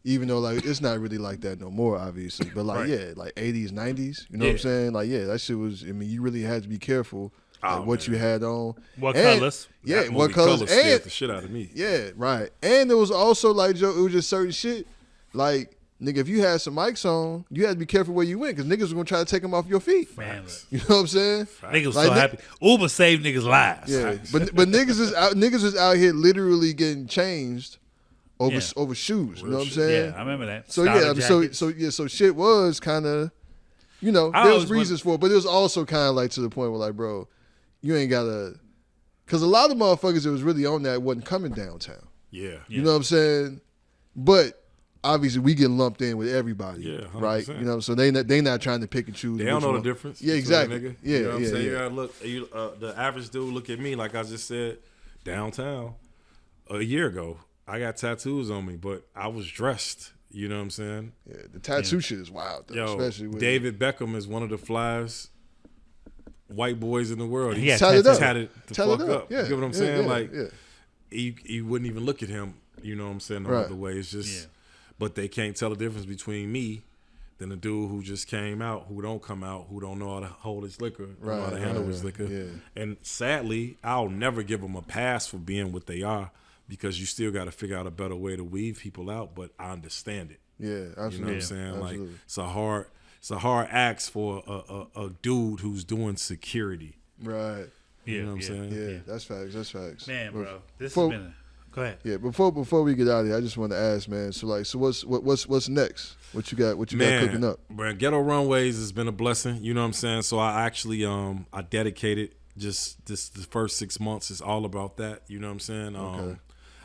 Even though, like, it's not really like that no more, obviously. But, like, Right. yeah, like 80s, 90s, you know what I'm saying? Like, yeah, that shit was, I mean, you really had to be careful like, what you had on. What And- colors? Yeah, That what movie colors. Color scared And, the shit out of me. yeah, right. And there was also, like, Joe, it was just certain shit. Like, nigga, if you had some mics on, you had to be careful where you went because niggas were going to try to take them off your feet. Man, look, You know what I'm saying? niggas was Like, so happy. Uber saved niggas' lives. Yeah, but niggas is out here literally getting changed over Yeah. over shoes. You know what I'm saying? Yeah, I remember that. So Starter yeah, I mean, jackets. so shit was kind of, I there was always reasons for it, but it was also kind of like to the point where like, bro, you ain't gotta, because a lot of motherfuckers that was really on that wasn't coming downtown. Yeah. You know what I'm saying? But obviously we get lumped in with everybody, Yeah, 100%. right? You know, so they not trying to pick and choose. They don't which know one. the difference. Yeah, between exactly. a nigga. Yeah, you know what I'm yeah, saying? yeah. You gotta look, the average dude look at me like I just said downtown a year ago. I got tattoos on me, but I was dressed. You know what I'm saying? Yeah, the tattoo shit is wild, though, Yo, especially with David Beckham is one of the flyest white boys in the world. He had tatted up. tatted the Tatted fuck up. Yeah, You get what I'm yeah, saying? yeah, like, yeah. you wouldn't even look at him. You know what I'm saying? No Right. other way. It's just, Yeah. but they can't tell the difference between me than a dude who just came out, who don't come out, who don't know how to hold his liquor, don't know how to Right, handle right, his liquor. yeah. And sadly, I'll never give them a pass for being what they are because you still got to figure out a better way to weave people out. But I understand it. Yeah, You know absolutely. what I'm saying? Absolutely. Like it's a hard ask for a dude who's doing security. Right. Yeah, You know what I'm saying? Yeah, that's facts. That's facts. Man, bro, this Before- has been a... Go ahead. Yeah, before we get out of here, I just want to ask, man. So what's next? What you got cooking up? Man, Ghetto Runways has been a blessing. You know what I'm saying? So I actually I dedicated just the first 6 months is all about that. You know what I'm saying? Okay.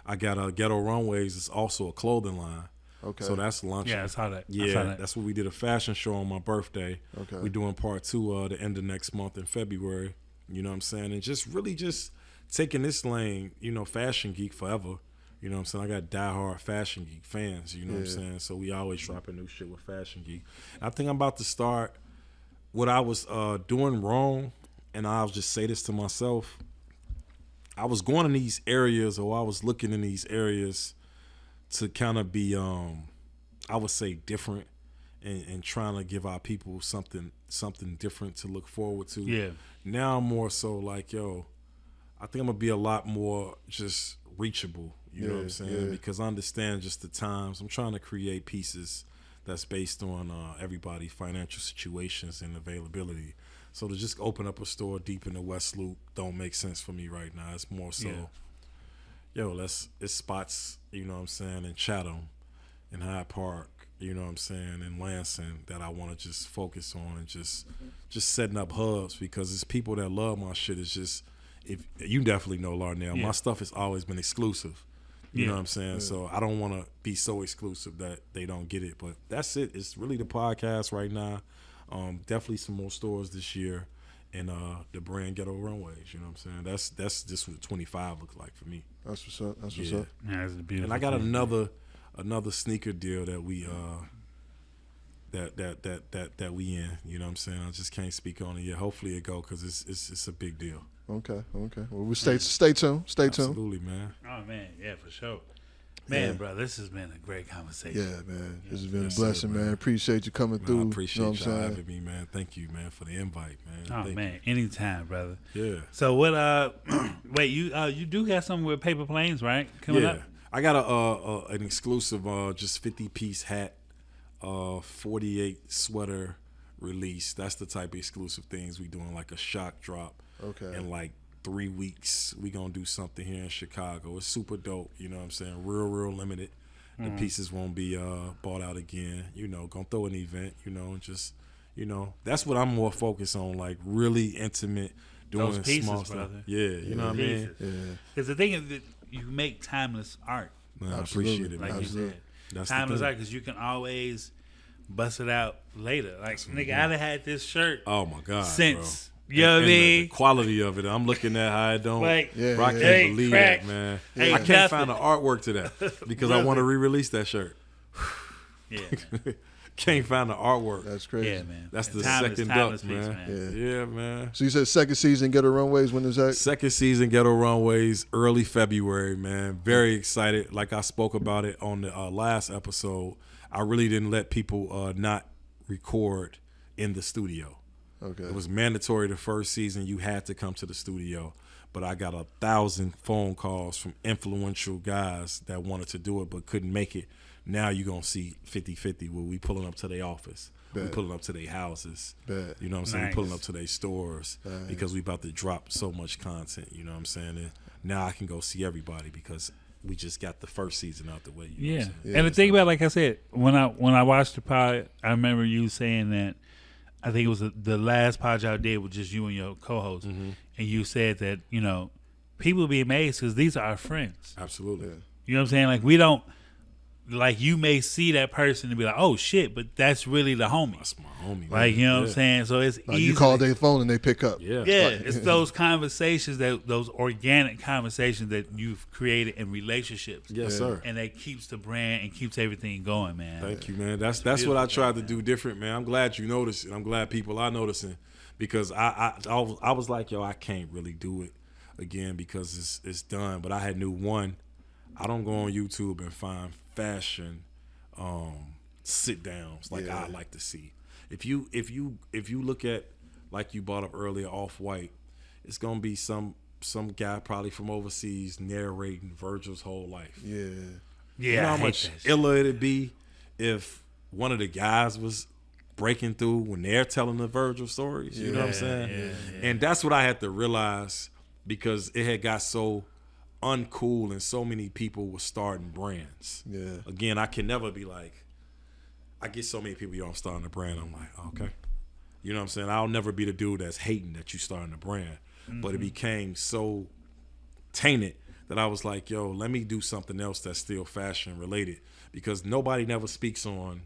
I got Ghetto Runways. It's also a clothing line. Okay. So that's launching. Yeah, I saw that. I Yeah, saw that. that's what we did a fashion show on my birthday. Okay. We're doing part 2 the end of next month in February. You know what I'm saying? And just really just taking this lane, you know, Fashion Geek forever. You know what I'm saying? I got diehard Fashion Geek fans, you know what I'm saying? So we always dropping new shit with Fashion Geek. I think I'm about to start what I was doing wrong, and I'll just say this to myself. I was going in these areas, or I was looking in these areas to kind of be, I would say, different and trying to give our people something different to look forward to. Yeah. Now I'm more so like, yo, I think I'm going to be a lot more just reachable, you know what I'm saying? Yeah. Because I understand just the times. I'm trying to create pieces that's based on everybody's financial situations and availability. So to just open up a store deep in the West Loop don't make sense for me right now. It's more so, it's spots, you know what I'm saying, in Chatham, in Hyde Park, you know what I'm saying, in Lansing that I want to just focus on and just setting up hubs, because it's people that love my shit. It's just, if you definitely know Larnell, my stuff has always been exclusive. You know what I'm saying? So I don't want to be so exclusive that they don't get it. But that's it. It's really the podcast right now. Definitely some more stores this year, and the brand Ghetto Runways. You know what I'm saying? That's just what 25 looks like for me. That's what's up. That's what's up. Yeah, that's a beautiful. And I got thing. another sneaker deal that we that we in. You know what I'm saying? I just can't speak on it yet. Hopefully it go, because it's a big deal. Okay. Well, we stay tuned. Stay tuned. Absolutely, man. Oh man, yeah, for sure. Man, bro, this has been a great conversation. Yeah, man. This has been Yes, a blessing, sir, man. Appreciate you coming Man, through. I appreciate you know what y'all I'm saying? having me, man. Thank you, man, for the invite, man. Oh Thank man, anytime, brother. you. Yeah. So what? Wait, you do got something with Paper Planes, right? Coming up. I got an exclusive just 50-piece hat, 48 sweater release. That's the type of exclusive things we doing, like a shock drop. Okay. In like 3 weeks, we gonna do something here in Chicago. It's super dope. You know what I'm saying? Real limited. The pieces won't be bought out again. You know, gonna throw an event. You know, and just, you know, that's what I'm more focused on. Like really intimate, doing Those pieces, small stuff. brother. Yeah, you know what I mean. Yeah. Because the thing is that you make timeless art, Man, I Absolutely. appreciate it, like man. you said. That's the Timeless thing. art, because you can always bust it out later. Like, nigga, I'd have had this shirt Oh my God, since. bro. You know what I And mean? the quality of it, I'm looking at how it don't. Like, Yeah, bro, I yeah. can't Ain't believe cracked. that, man. Ain't I can't nothing. find the artwork to that because I want to re-release that shirt. Yeah, Can't find the artwork. That's crazy. yeah, man. That's the Timeless second piece, duck, man. Yeah, man. So you said second season, Ghetto Runways. When is that? Second season, Ghetto Runways, early February, man. Very excited. Like I spoke about it on the last episode, I really didn't let people not record in the studio. Okay. It was mandatory the first season. You had to come to the studio. But I got 1,000 phone calls from influential guys that wanted to do it but couldn't make it. Now you're going to see 50-50 where we pulling up to their office. We Bet. pulling up to their houses. Bet. You know what I'm saying? Nice. We pulling up to their stores Nice. because we about to drop so much content. You know what I'm saying? And now I can go see everybody because we just got the first season out the way. You know Yeah. what I'm saying? And the thing about it, like I said, when I watched the pod, I remember you saying that, I think it was the last pod y'all did with just you and your co-host, and you said that, you know, people be amazed because these are our friends. Absolutely. You know what I'm saying? Like, we don't, like, you may see that person and be like, oh shit, but that's really the homie. That's my homie. Like, you know what I'm Yeah. saying? So it's Like easy. you call their phone and they pick up. Yeah. Yeah, it's those conversations, those organic conversations that you've created in relationships. Yes, sir. And that keeps the brand and keeps everything going, man. Thank you, man. That's what I tried to do different, man. I'm glad you noticed, and I'm glad people are noticing, because I was like, yo, I can't really do it again because it's done. But I knew one, I don't go on YouTube and find fashion sit downs like Yeah. I like to see. If you look at, like you brought up earlier, Off-White, it's gonna be some guy probably from overseas narrating Virgil's whole life. Yeah. Yeah, You know I how hate much that shit. iller it'd be if one of the guys was breaking through when they're telling the Virgil stories. You know what I'm saying? yeah. And that's what I had to realize, because it had got so uncool and so many people were starting brands. Yeah. Again, I can never be like, I get so many people, yo, I'm starting a brand. I'm like, okay. You know what I'm saying? I'll never be the dude that's hating that you starting a brand. But it became so tainted that I was like, yo, let me do something else that's still fashion related, because nobody never speaks on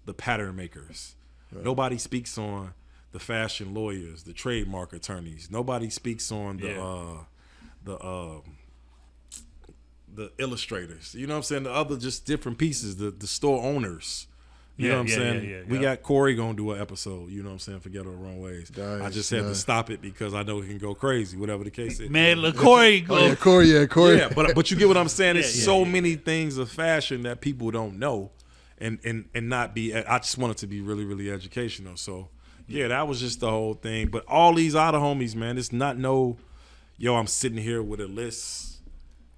the pattern makers. Right. Nobody speaks on the fashion lawyers, the trademark attorneys. Nobody speaks on the illustrators. You know what I'm saying? The other just different pieces. The store owners. You know what I'm saying? Yeah. We got Corey gonna do an episode, you know what I'm saying, for Ghetto Runways. Nice, I just had to stop it because I know it can go crazy, whatever the case is. Man, look, Corey. Corey. Yeah, but you get what I'm saying? There's so many things of fashion that people don't know and not be. I just want it to be really, really educational. So yeah, that was just the whole thing. But all these other homies, man, it's not I'm sitting here with a list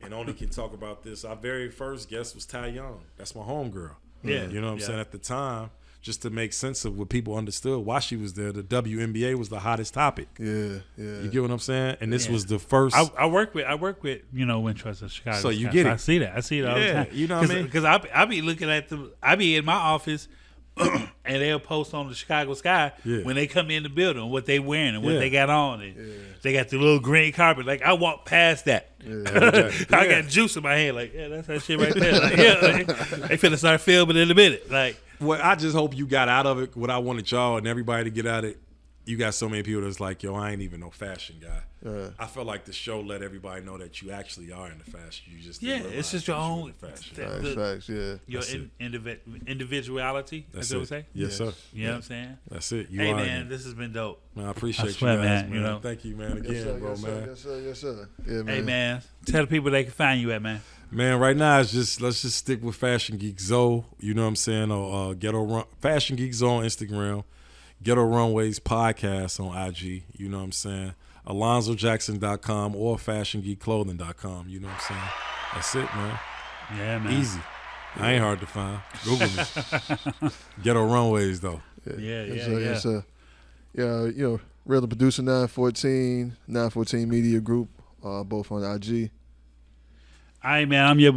and only can talk about this. Our very first guest was Ty Young. That's my homegirl. Yeah. You know what I'm saying? At the time, just to make sense of what people understood why she was there, the WNBA was the hottest topic. Yeah. You get what I'm saying? And this was the first. I work with Wintrust in Chicago. So you get it. I see that all the time. You know what I mean? Because I be looking at I be in my office and they'll post on the Chicago Sky when they come in the building what they wearing and what they got on. And they got the little green carpet. Like I walk past that. I got juice in my hand. Like, that's that shit right there. Like, they finna start filming in a minute. Like, well, I just hope you got out of it what I wanted y'all and everybody to get out of it. You got so many people that's like, yo, I ain't even no fashion guy. I feel like the show let everybody know that you actually are in the fashion. You just it's just your own fashion. Facts, your individuality. That's what we say. Yes, sir. You know what I'm saying? That's it. Hey man, this has been dope. Man, I appreciate swear, you guys, man. You know, thank you, man, again, Yes, sir. Yeah, man. Hey man, tell the people they can find you at, man. Man, right now let's just stick with Fashion Geek Zo. You know what I'm saying? Or Fashion Geek Zo on Instagram. Ghetto Runways Podcast on IG, you know what I'm saying? AlonzoJackson.com or FashionGeekClothing.com, you know what I'm saying? That's it, man. Yeah, man. Easy. I ain't hard to find. Google me. Ghetto Runways, though. Yes, sir. Yeah, Real the Producer 914 Media Group, both on IG. All right, man, I'm your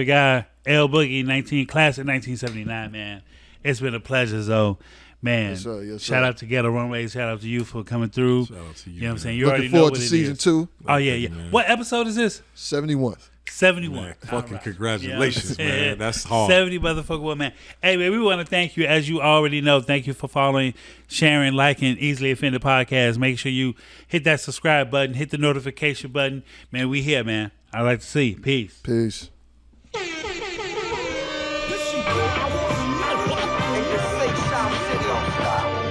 guy, L Boogie, Classic 1979, man. It's been a pleasure, Zo. Man, yes, sir. Shout out to Ghetto Runways. Shout out to you for coming through. Shout out to you. You know what I'm saying? You Looking already know forward what to it season is. 2. Oh, yeah. What episode is this? 71. 71. Man, fucking congratulations, You know man. That's hard. 70 motherfucker one, man. Hey, man, we want to thank you. As you already know, thank you for following, sharing, liking Easily Offended Podcast. Make sure you hit that subscribe button, hit the notification button. Man, we here, man. I'd like to see you. Peace. Peace. And you say South City on fire.